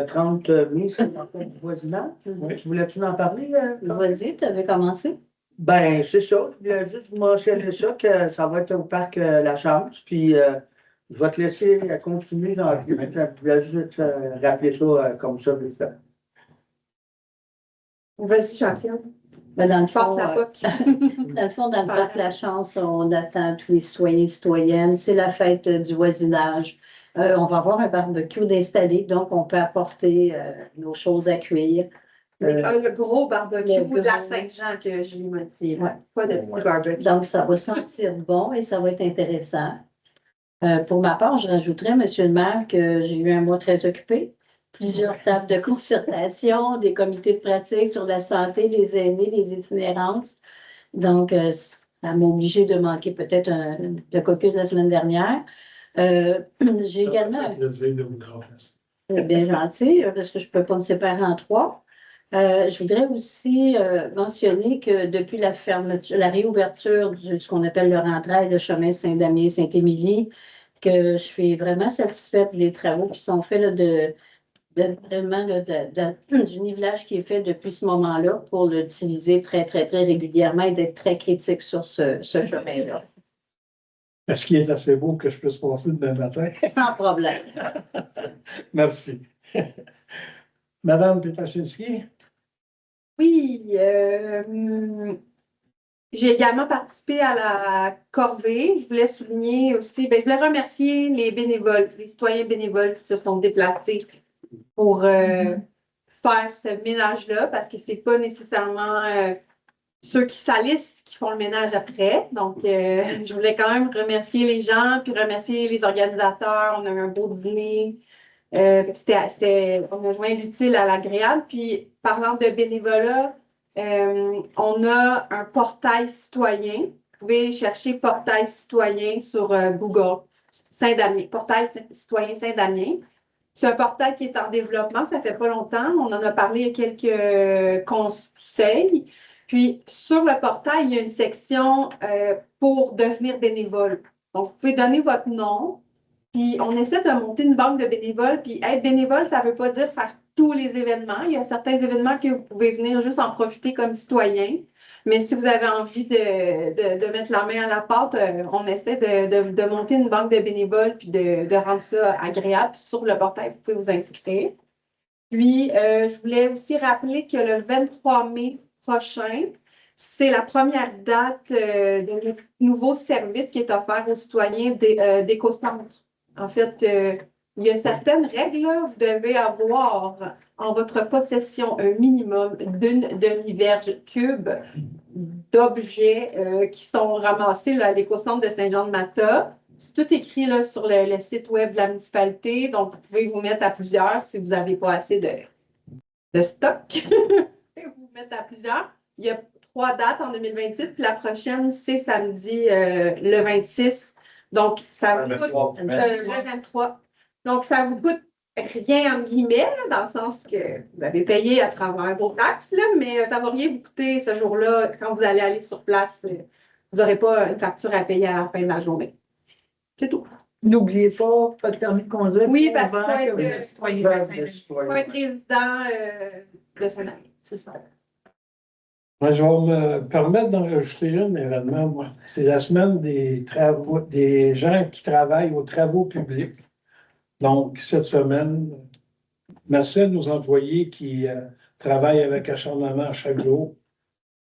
30 mai, c'est la fête du voisinage. Oui. Tu voulais-tu en parler? Vas-y, tu avais commencé. Ben, c'est ça. Je voulais juste vous mentionner ça, que ça va être au parc La Chance. Puis, je vais te laisser continuer dans le Je voulais juste rappeler ça comme ça. Vite fait. Vas-y, Jean-Pierre. Ben, dans le Passe fond, la POC. dans le parc La Chance, on attend tous les citoyens et citoyennes. C'est la fête du voisinage. On va avoir un barbecue d'installer, donc on peut apporter nos choses à cuire. Le gros barbecue le de la gros. Saint-Jean que Julie m'a dit. Ouais. Pas de petit barbecue. Donc, ça va sentir bon et ça va être intéressant. Pour ma part, je rajouterais, Monsieur le maire, que j'ai eu un mois très occupé. Plusieurs tables de concertation, des comités de pratique sur la santé, les aînés, les itinérances. Donc, ça m'a obligé de manquer peut-être le caucus la semaine dernière. J'ai également... Ça fait plaisir de vous remplacer. C'est bien gentil, parce que je ne peux pas me séparer en trois. Je voudrais aussi mentionner que depuis la réouverture de ce qu'on appelle le rentrail, le chemin Saint-Damien, Saint-Émilie, que je suis vraiment satisfaite des travaux qui sont faits là, vraiment là, du nivelage qui est fait depuis ce moment-là pour l'utiliser très, très, très régulièrement et d'être très critique sur ce chemin-là. Est-ce qu'il est assez beau que je puisse passer demain matin? Sans problème. Merci. Madame Petachinski? Oui, j'ai également participé à la corvée. Je voulais souligner aussi, je voulais remercier les bénévoles, les citoyens bénévoles qui se sont déplacés pour faire ce ménage-là, parce que c'est pas nécessairement ceux qui salissent qui font le ménage après. Donc, je voulais quand même remercier les gens, puis remercier les organisateurs. On a eu un beau dîner. On a joint l'utile à l'agréable. Puis, parlant de bénévolat, on a un portail citoyen. Vous pouvez chercher portail citoyen sur Google. Saint-Damien, portail citoyen Saint-Damien. C'est un portail qui est en développement. Ça fait pas longtemps. On en a parlé il y a quelques conseils. Puis, sur le portail, il y a une section pour devenir bénévole. Donc, vous pouvez donner votre nom. Puis, on essaie de monter une banque de bénévoles. Puis, être bénévole, ça ne veut pas dire faire tous les événements. Il y a certains événements que vous pouvez venir juste en profiter comme citoyen. Mais si vous avez envie de mettre la main à la pâte, on essaie de monter une banque de bénévoles puis de rendre ça agréable. Puis, sur le portail, vous pouvez vous inscrire. Puis, je voulais aussi rappeler que le 23 mai prochain, c'est la première date de nouveau service qui est offert aux citoyens d'Écocentre. En fait, il y a certaines règles, là. Vous devez avoir en votre possession un minimum d'une demi-verge cube d'objets qui sont ramassés là, à l'Écocentre de Saint-Jean-de-Mata. C'est tout écrit là, sur le site web de la municipalité. Donc, vous pouvez vous mettre à plusieurs si vous n'avez pas assez de stock. Vous pouvez vous mettre à plusieurs. Il y a 3 dates en 2026, puis la prochaine, c'est samedi le 26. Donc, ça vous coûte le 23. Donc, ça vous coûte rien, entre guillemets, là, dans le sens que vous avez payé à travers vos taxes, là, mais ça ne va rien vous coûter ce jour-là. Quand vous allez aller sur place, vous n'aurez pas une facture à payer à la fin de la journée. C'est tout. N'oubliez pas, pas de permis de conduire. Oui, parce qu'il faut avant être, que vous êtes citoyen Preuve de de Saint-Denis. citoyen. Faut être résident de Saint-Denis, c'est ça. Moi, je vais me permettre d'en rajouter une événement, moi. C'est la semaine des travaux, des gens qui travaillent aux travaux publics. Donc, cette semaine, merci à nos employés qui travaillent avec acharnement chaque jour.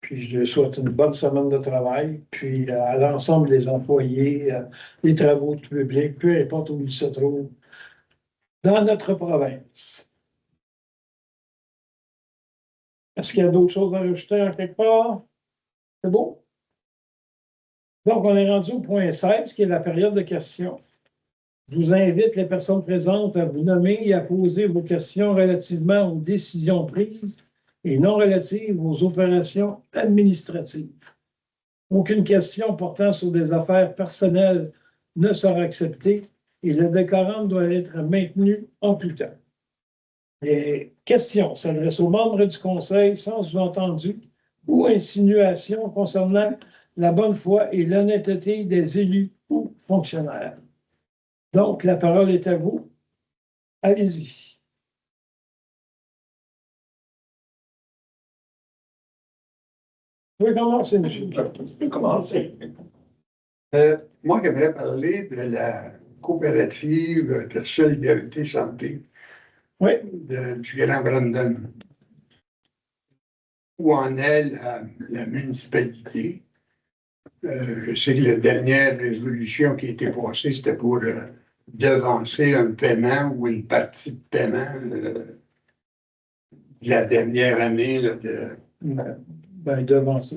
Puis, je leur souhaite une bonne semaine de travail. Puis, à l'ensemble des employés, des travaux publics, peu importe où ils se trouvent, dans notre province. Est-ce qu'il y a d'autres choses à rajouter en quelque part? C'est beau? Donc, on est rendu au point 16, qui est la période de questions. Je vous invite, les personnes présentes, à vous nommer et à poser vos questions relativement aux décisions prises et non relatives aux opérations administratives. Aucune question portant sur des affaires personnelles ne sera acceptée et le décorum doit être maintenu en tout temps. Les questions s'adressent aux membres du Conseil sans sous-entendu ou insinuation concernant la bonne foi et l'honnêteté des élus ou fonctionnaires. Donc, la parole est à vous. Allez-y. Vous pouvez commencer, M. Vous pouvez commencer. Moi, j'aimerais parler de la coopérative de solidarité santé Oui. du Grand Brandon. Où en est la municipalité? Je sais que la dernière résolution qui a été passée, c'était pour devancer un paiement ou une partie de paiement de la dernière année. Là, Ben, devant ça.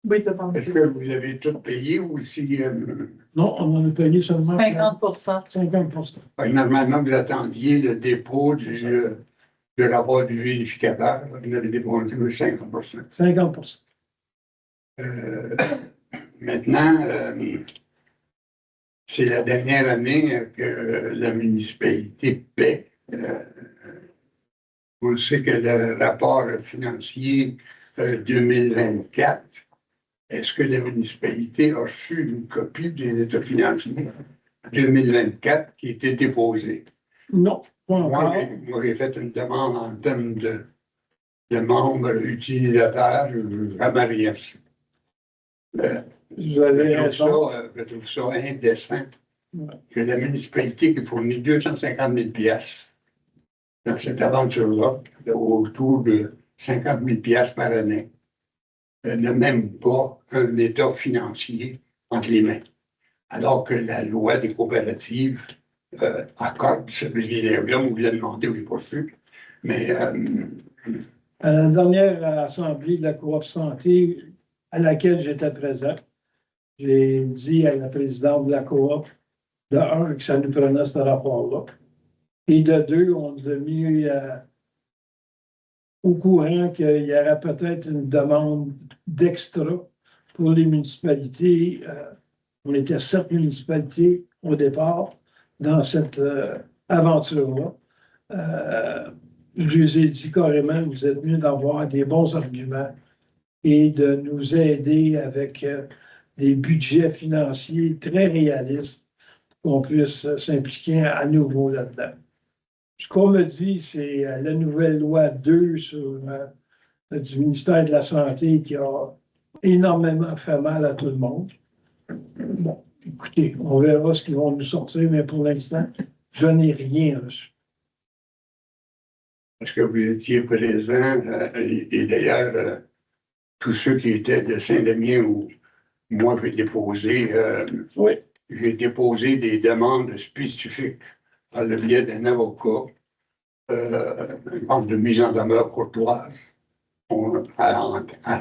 Oui, devant Est-ce que vous avez tout payé ou si... Non, on en a payé seulement 50%. 50%. Normalement, vous attendiez le dépôt du rapport du vérificateur. Vous avez déposé 50%. 50%. Maintenant, c'est la dernière année que la municipalité paie. On sait que le rapport financier 2024, est-ce que la municipalité a reçu une copie des états financiers 2024 qui était déposée? Non, pas encore. Moi, j'ai fait une demande en termes de membres utilisateurs à Marie-Ève. Vous avez raison. Je trouve ça indécent Ouais. que la municipalité qui fournit 250 000 piastres dans cette aventure-là, autour de 50 000 piastres par année, n'a même pas un état financier entre les mains. Alors que la loi des coopératives accorde ce privilège-là, vous l'avez demandé, oui, pas sûr. Mais À la dernière assemblée de la Coop Santé à laquelle j'étais présent, j'ai dit à la présidente de la Coop, de un, que ça nous prenait ce rapport-là. Et de deux, on nous a mis au courant qu'il y aurait peut-être une demande d'extra pour les municipalités. On était 7 municipalités au départ dans cette aventure-là. Je les ai dit carrément, vous êtes mieux d'avoir des bons arguments et de nous aider avec des budgets financiers très réalistes pour qu'on puisse s'impliquer à nouveau là-dedans. Ce qu'on me dit, c'est la nouvelle loi 2 du ministère de la Santé qui a énormément fait mal à tout le monde. Bon, écoutez, on verra ce qu'ils vont nous sortir, mais pour l'instant, je n'ai rien reçu. Est-ce que vous étiez présent, et d'ailleurs, tous ceux qui étaient de Saint-Damien où moi j'ai déposé, Oui. j'ai déposé des demandes spécifiques par le biais d'un avocat, de mise en demeure courtoise, en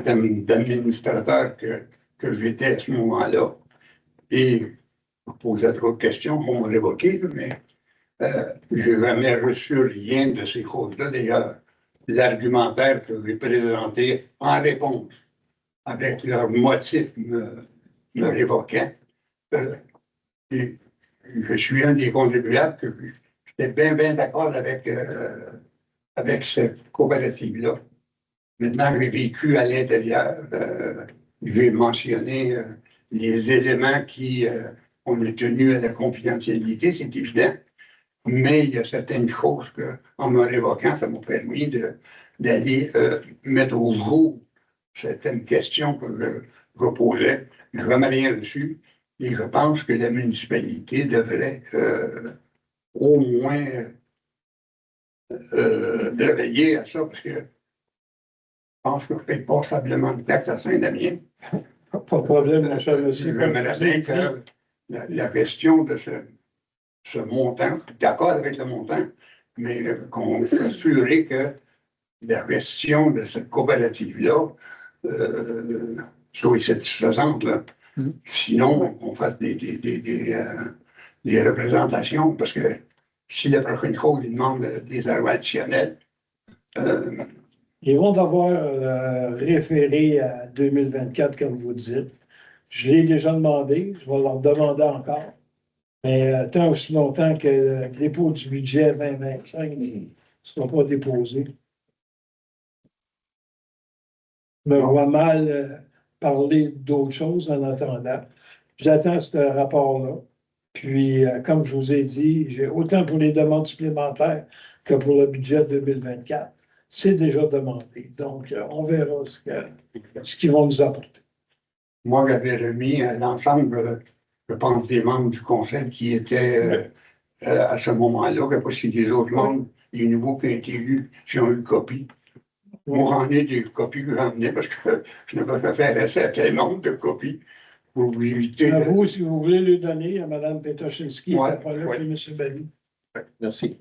termes d'administrateur que j'étais à ce moment-là. Et je posais trop de questions pour me révoquer, mais je n'ai jamais reçu rien de ces choses-là. D'ailleurs, l'argumentaire que j'ai présenté en réponse avec leur motif me révoquant. Et je suis un des contribuables que j'étais bien d'accord avec cette coopérative-là. Maintenant que j'ai vécu à l'intérieur, j'ai mentionné les éléments qui on est tenu à la confidentialité, c'est évident. Mais il y a certaines choses que, en me révoquant, ça m'a permis d'aller mettre au jour certaines questions que je posais. Je n'ai jamais rien reçu. Et je pense que la municipalité devrait au moins veiller à ça, parce que je pense que je ne paye pas passablement de taxes à Saint-Damien. Pas de problème, mon cher monsieur. J'aimerais bien que la question de ce montant, je suis d'accord avec le montant, mais qu'on s'assure que la gestion de cette coopérative-là soit satisfaisante. Là. Sinon, on fait des représentations, parce que si la prochaine fois, ils demandent des arrêts additionnels, ils vont devoir référer à 2024, comme vous dites. Je l'ai déjà demandé, je vais leur demander encore. Mais tant aussi longtemps que le dépôt du budget 2025 ne sera pas déposé. Je me vois mal parler d'autre chose en attendant. J'attends ce rapport-là. Puis, comme je vous ai dit, autant pour les demandes supplémentaires que pour le budget 2024, c'est déjà demandé. Donc, on verra ce qu'ils vont nous apporter. moi, j'avais remis à l'ensemble, je pense, des membres du conseil qui étaient à ce moment-là, que pas si les autres membres, les nouveaux qui ont été élus, qui ont eu copie. Moi, j'en ai des copies que j'en ai parce que je ne peux pas faire un certain nombre de copies pour vous éviter. À vous, si vous voulez le donner à Mme Petoshinski, Ouais, pas là, puis M. Bali. Merci.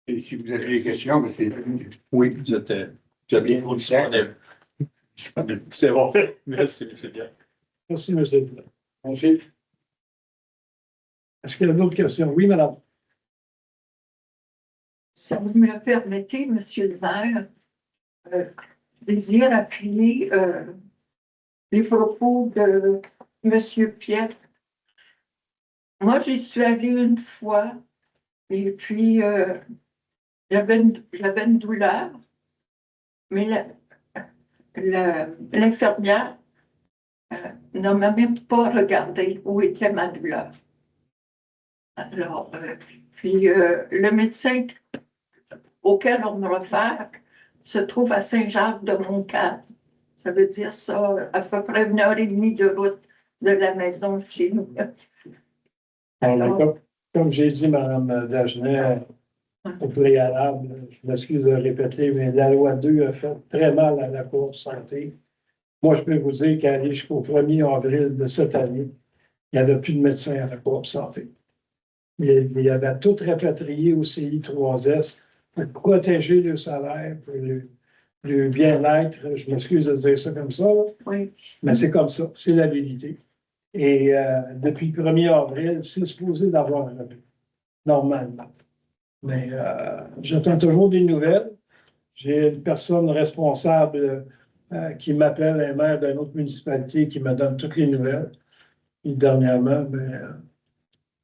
Et si vous avez des questions, ben, Oui, vous avez bien disponible. C'est bon. Merci, M. Pierre. Merci, M. Bali. Merci. Est-ce qu'il y a d'autres questions? Oui, madame. Si vous me le permettez, Monsieur le maire, désire appuyer les propos de Monsieur Pierre. Moi, j'y suis allée une fois et puis j'avais une douleur, mais l'infirmière ne m'a même pas regardé où était ma douleur. Alors, puis le médecin auquel on me réfère se trouve à Saint-Jacques-de-Montcalm. Ça veut dire ça, à peu près 1h30 de route de la maison chez nous. Comme j'ai dit, Mme Dagenet, au préalable, je m'excuse de répéter, mais la loi 2 a fait très mal à la Cour de santé. Moi, je peux vous dire qu'aller jusqu'au 1er avril de cette année, il n'y avait plus de médecins à la Cour de santé. Il y avait tout répatrié au CI3S pour protéger le salaire, pour le bien-être. Je m'excuse de dire ça comme ça, oui. Mais c'est comme ça, c'est la vérité. Et depuis le 1er avril, c'est supposé d'avoir un revenu, normalement. Mais j'attends toujours des nouvelles. J'ai une personne responsable qui m'appelle, un maire d'une autre municipalité, qui me donne toutes les nouvelles. Et dernièrement,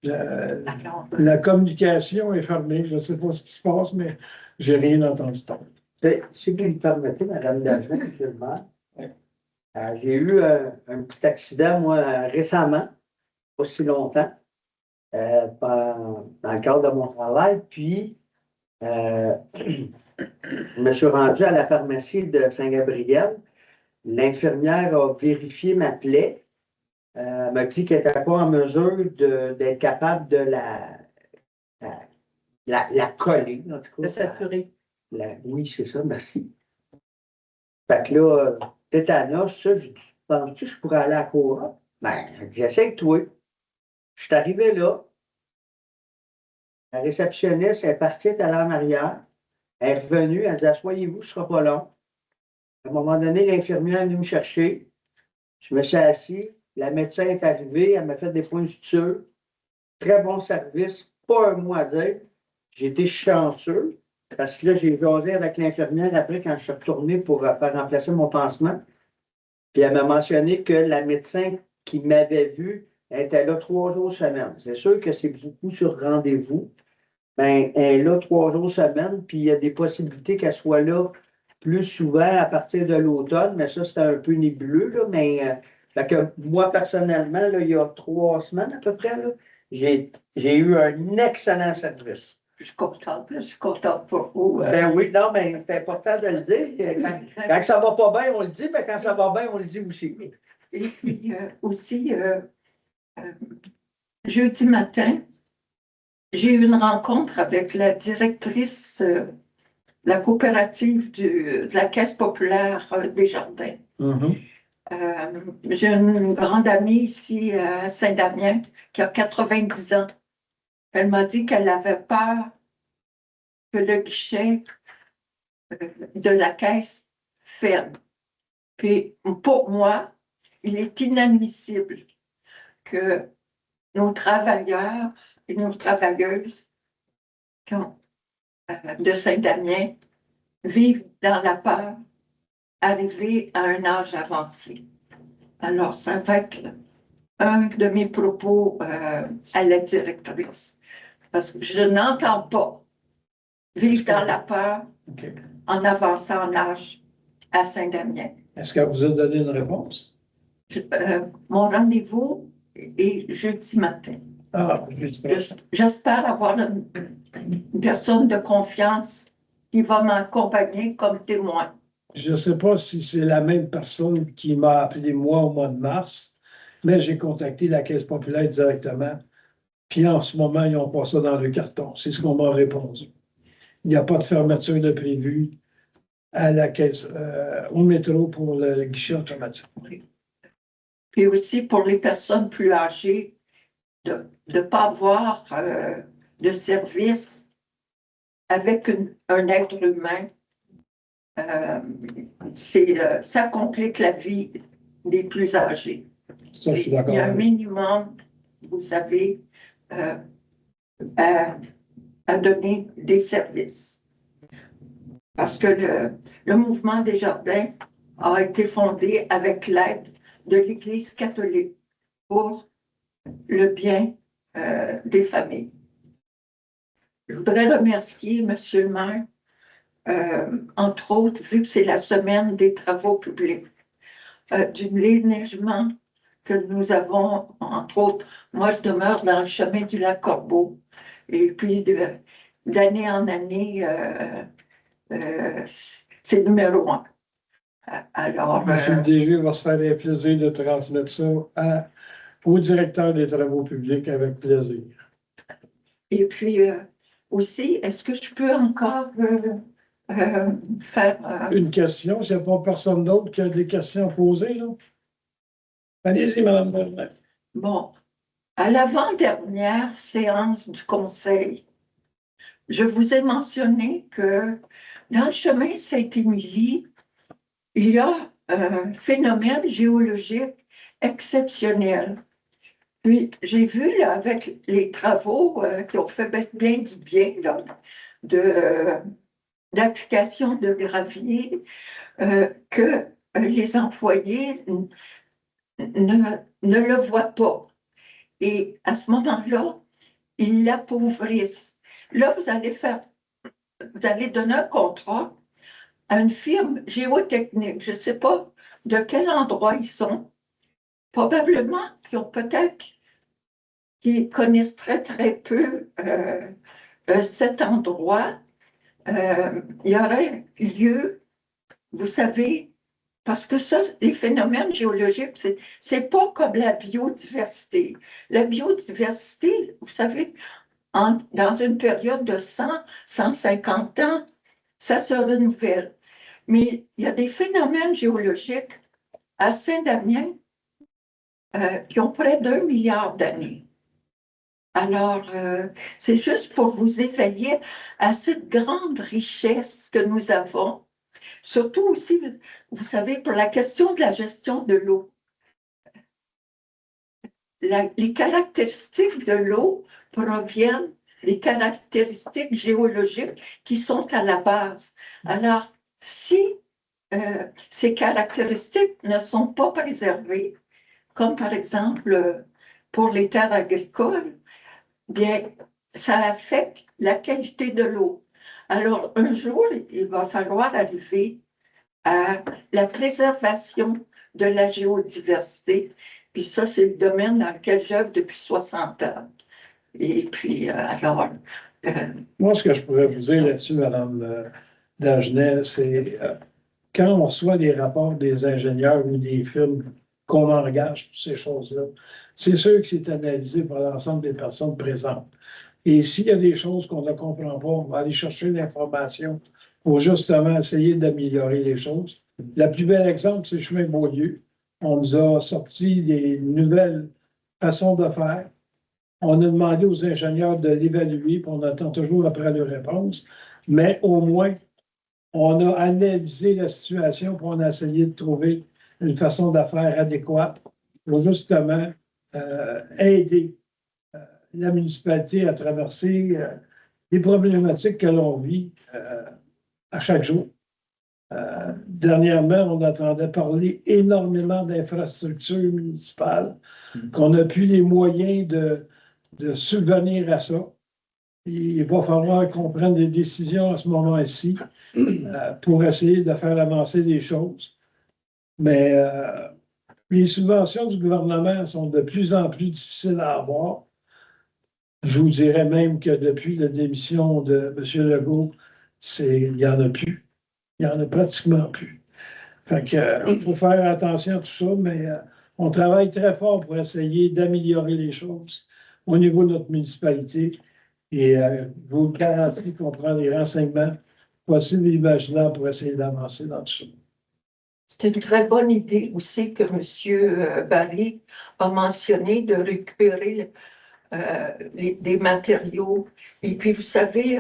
la communication est fermée. Je ne sais pas ce qui se passe, mais je n'ai rien entendu parler. Si vous me permettez, Mme Dagenet, monsieur le maire, j'ai eu un petit accident, moi, récemment, pas si longtemps, dans le cadre de mon travail, puis je me suis rendu à la pharmacie de Saint-Gabriel. L'infirmière a vérifié ma plaie. Elle m'a dit qu'elle n'était pas en mesure d'être capable de la coller, en tout cas. De s'assurer. Oui, c'est ça, merci. Fait que là, tétanos, ça, je dis, penses-tu que je pourrais aller à la cour? Ben, elle dit, essaye toi. Je suis arrivé là. La réceptionniste est partie, elle est allée en arrière. Elle est revenue, elle dit, asseyez-vous, ce ne sera pas long. À un moment donné, l'infirmière est venue me chercher. Je me suis assis. La médecin est arrivée, elle m'a fait des points de suture. Très bon service, pas un mot à dire. J'ai été chanceux, parce que là, j'ai jasé avec l'infirmière après quand je suis retourné pour faire remplacer mon pansement. Puis elle m'a mentionné que la médecin qui m'avait vu Elle était là 3 jours semaine. C'est sûr que c'est beaucoup sur rendez-vous. Ben, elle est là 3 jours semaine, puis il y a des possibilités qu'elle soit là plus souvent à partir de l'automne, mais ça, c'est un peu nébuleux, là, mais fait que moi, personnellement, là, il y a 3 semaines à peu près, là, j'ai eu un excellent service. Je suis contente pour vous. Ben oui, non, mais c'est important de le dire. Quand ça va pas bien, on le dit, mais quand ça va bien, on le dit aussi. Et puis aussi, jeudi matin, j'ai eu une rencontre avec la directrice de la coopérative de la Caisse populaire des Jardins. J'ai une grande amie ici à Saint-Damien qui a 90 ans. Elle m'a dit qu'elle avait peur que le guichet de la Caisse ferme. Puis pour moi, il est inadmissible que nos travailleurs et nos travailleuses de Saint-Damien vivent dans la peur, arrivés à un âge avancé. Alors, ça va être un de mes propos à la directrice. Parce que je n'entends pas vivre dans la peur en avançant en âge à Saint-Damien. Est-ce qu'elle vous a donné une réponse? Mon rendez-vous est jeudi matin. Ah, J'espère avoir une personne de confiance qui va m'accompagner comme témoin. Je ne sais pas si c'est la même personne qui m'a appelé moi au mois de mars, mais j'ai contacté la Caisse populaire directement. Puis en ce moment, ils ont pas ça dans le carton. C'est ce qu'on m'a répondu. Il n'y a pas de fermeture de prévu à la caisse, au métro pour le guichet automatique. Puis aussi pour les personnes plus âgées, de ne pas avoir de service avec un être humain. Ça complique la vie des plus âgés. Ça, je suis d'accord. Il y a un minimum, vous savez, à donner des services. Parce que le mouvement des jardins a été fondé avec l'aide de l'Église catholique pour le bien des familles. Je voudrais remercier M. le maire, entre autres, vu que c'est la semaine des travaux publics, du déneigement que nous avons, entre autres. Moi, je demeure dans le chemin du lac Corbeau. Et puis, d'année en année, c'est numéro 1. Alors, Monsieur le DG va se faire un plaisir de transmettre ça au directeur des travaux publics avec plaisir. Et puis, aussi, est-ce que je peux encore faire... Une question, s'il n'y a pas personne d'autre qui a des questions à poser, là? Allez-y, Mme Bernard. Bon, à l'avant-dernière séance du Conseil, je vous ai mentionné que dans le chemin Sainte-Émilie, il y a un phénomène géologique exceptionnel. Puis, j'ai vu, là, avec les travaux qui ont fait bien du bien, là, d'application de gravier, que les employés ne le voient pas. Et à ce moment-là, ils l'appauvrissent. Là, vous allez donner un contrat à une firme géotechnique. Je ne sais pas de quel endroit ils sont. Probablement qu'ils connaissent très, très peu cet endroit. Il y aurait lieu, vous savez, parce que ça, les phénomènes géologiques, c'est pas comme la biodiversité. La biodiversité, vous savez, dans une période de 100, 150 ans, ça se renouvelle. Mais il y a des phénomènes géologiques à Saint-Damien qui ont près d'1 milliard d'années. Alors, c'est juste pour vous éveiller à cette grande richesse que nous avons. Surtout aussi, vous savez, pour la question de la gestion de l'eau. Les caractéristiques de l'eau proviennent des caractéristiques géologiques qui sont à la base. Alors, si ces caractéristiques ne sont pas préservées, comme par exemple pour les terres agricoles, bien, ça affecte la qualité de l'eau. Alors, un jour, il va falloir arriver à la préservation de la géodiversité. Puis ça, c'est le domaine dans lequel j'œuvre depuis 60 ans. Et puis, Moi, ce que je pourrais vous dire là-dessus, Mme Dagenet, c'est quand on reçoit des rapports des ingénieurs ou des firmes qu'on engage pour ces choses-là, c'est sûr que c'est analysé par l'ensemble des personnes présentes. Et s'il y a des choses qu'on ne comprend pas, on va aller chercher l'information pour justement essayer d'améliorer les choses. Le plus bel exemple, c'est le chemin Beaulieu. On nous a sorti des nouvelles façons de faire. On a demandé aux ingénieurs de l'évaluer, puis on attend toujours après leur réponse. Mais au moins, on a analysé la situation, puis on a essayé de trouver une façon d'affaire adéquate pour justement aider la municipalité à traverser les problématiques que l'on vit à chaque jour. Dernièrement, on entendait parler énormément d'infrastructures municipales, qu'on n'a plus les moyens de subvenir à ça. Il va falloir qu'on prenne des décisions à ce moment-ci pour essayer de faire avancer les choses. Mais les subventions du gouvernement sont de plus en plus difficiles à avoir. Je vous dirais même que depuis la démission de M. Legault, il n'y en a plus. Il n'y en a pratiquement plus. Fait que, il faut faire attention à tout ça, mais on travaille très fort pour essayer d'améliorer les choses au niveau de notre municipalité. Et je vous garantis qu'on prend les renseignements possibles et imaginables pour essayer d'avancer dans tout ça. c'est une très bonne idée aussi que M. Barry a mentionné de récupérer des matériaux. Et puis, vous savez,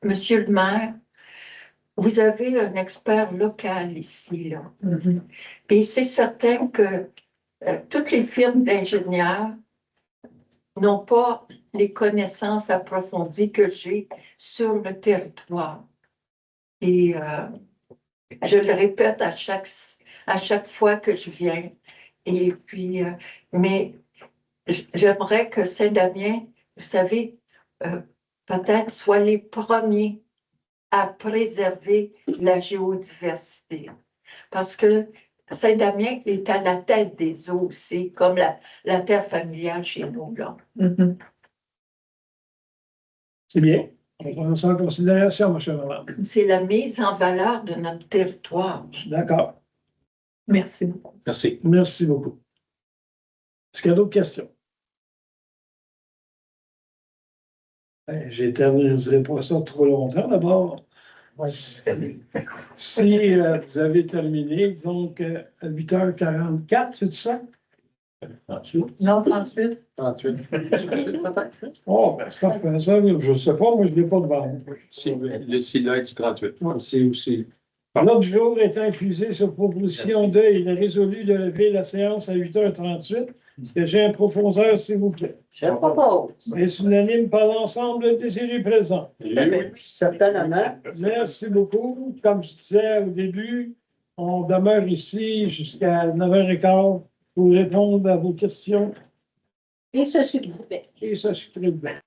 Monsieur le maire, vous avez un expert local ici, là. Et c'est certain que toutes les firmes d'ingénieurs n'ont pas les connaissances approfondies que j'ai sur le territoire. Et je le répète à chaque fois que je viens. Et puis, mais j'aimerais que Saint-Damien, vous savez, peut-être soit les premiers à préserver la géodiversité. Parce que Saint-Damien est à la tête des eaux aussi, comme la terre familiale chez nous, là. C'est bien. On prend ça en considération, M. Lalande. C'est la mise en valeur de notre territoire. Je suis d'accord. Merci beaucoup. Merci. Merci beaucoup. Est-ce qu'il y a d'autres questions? J'ai terminé pas ça trop longtemps d'abord. Si vous avez terminé, donc à 8h44, c'est ça? 38. Non, 38. 38. Oh, ben, c'est pas ça, je ne sais pas, moi je ne l'ai pas devant moi. Le SILA dit 38. C'est aussi. L'autre jour étant épuisé sur proposition de, il est résolu de lever la séance à 8h38. Est-ce que j'ai un proposeur, s'il vous plaît? Je propose. Est unanime par l'ensemble des élus présents. Certainement. Merci beaucoup. Comme je disais au début, on demeure ici jusqu'à 9h15 pour répondre à vos questions Et ce sucre. et s'assurer de bien.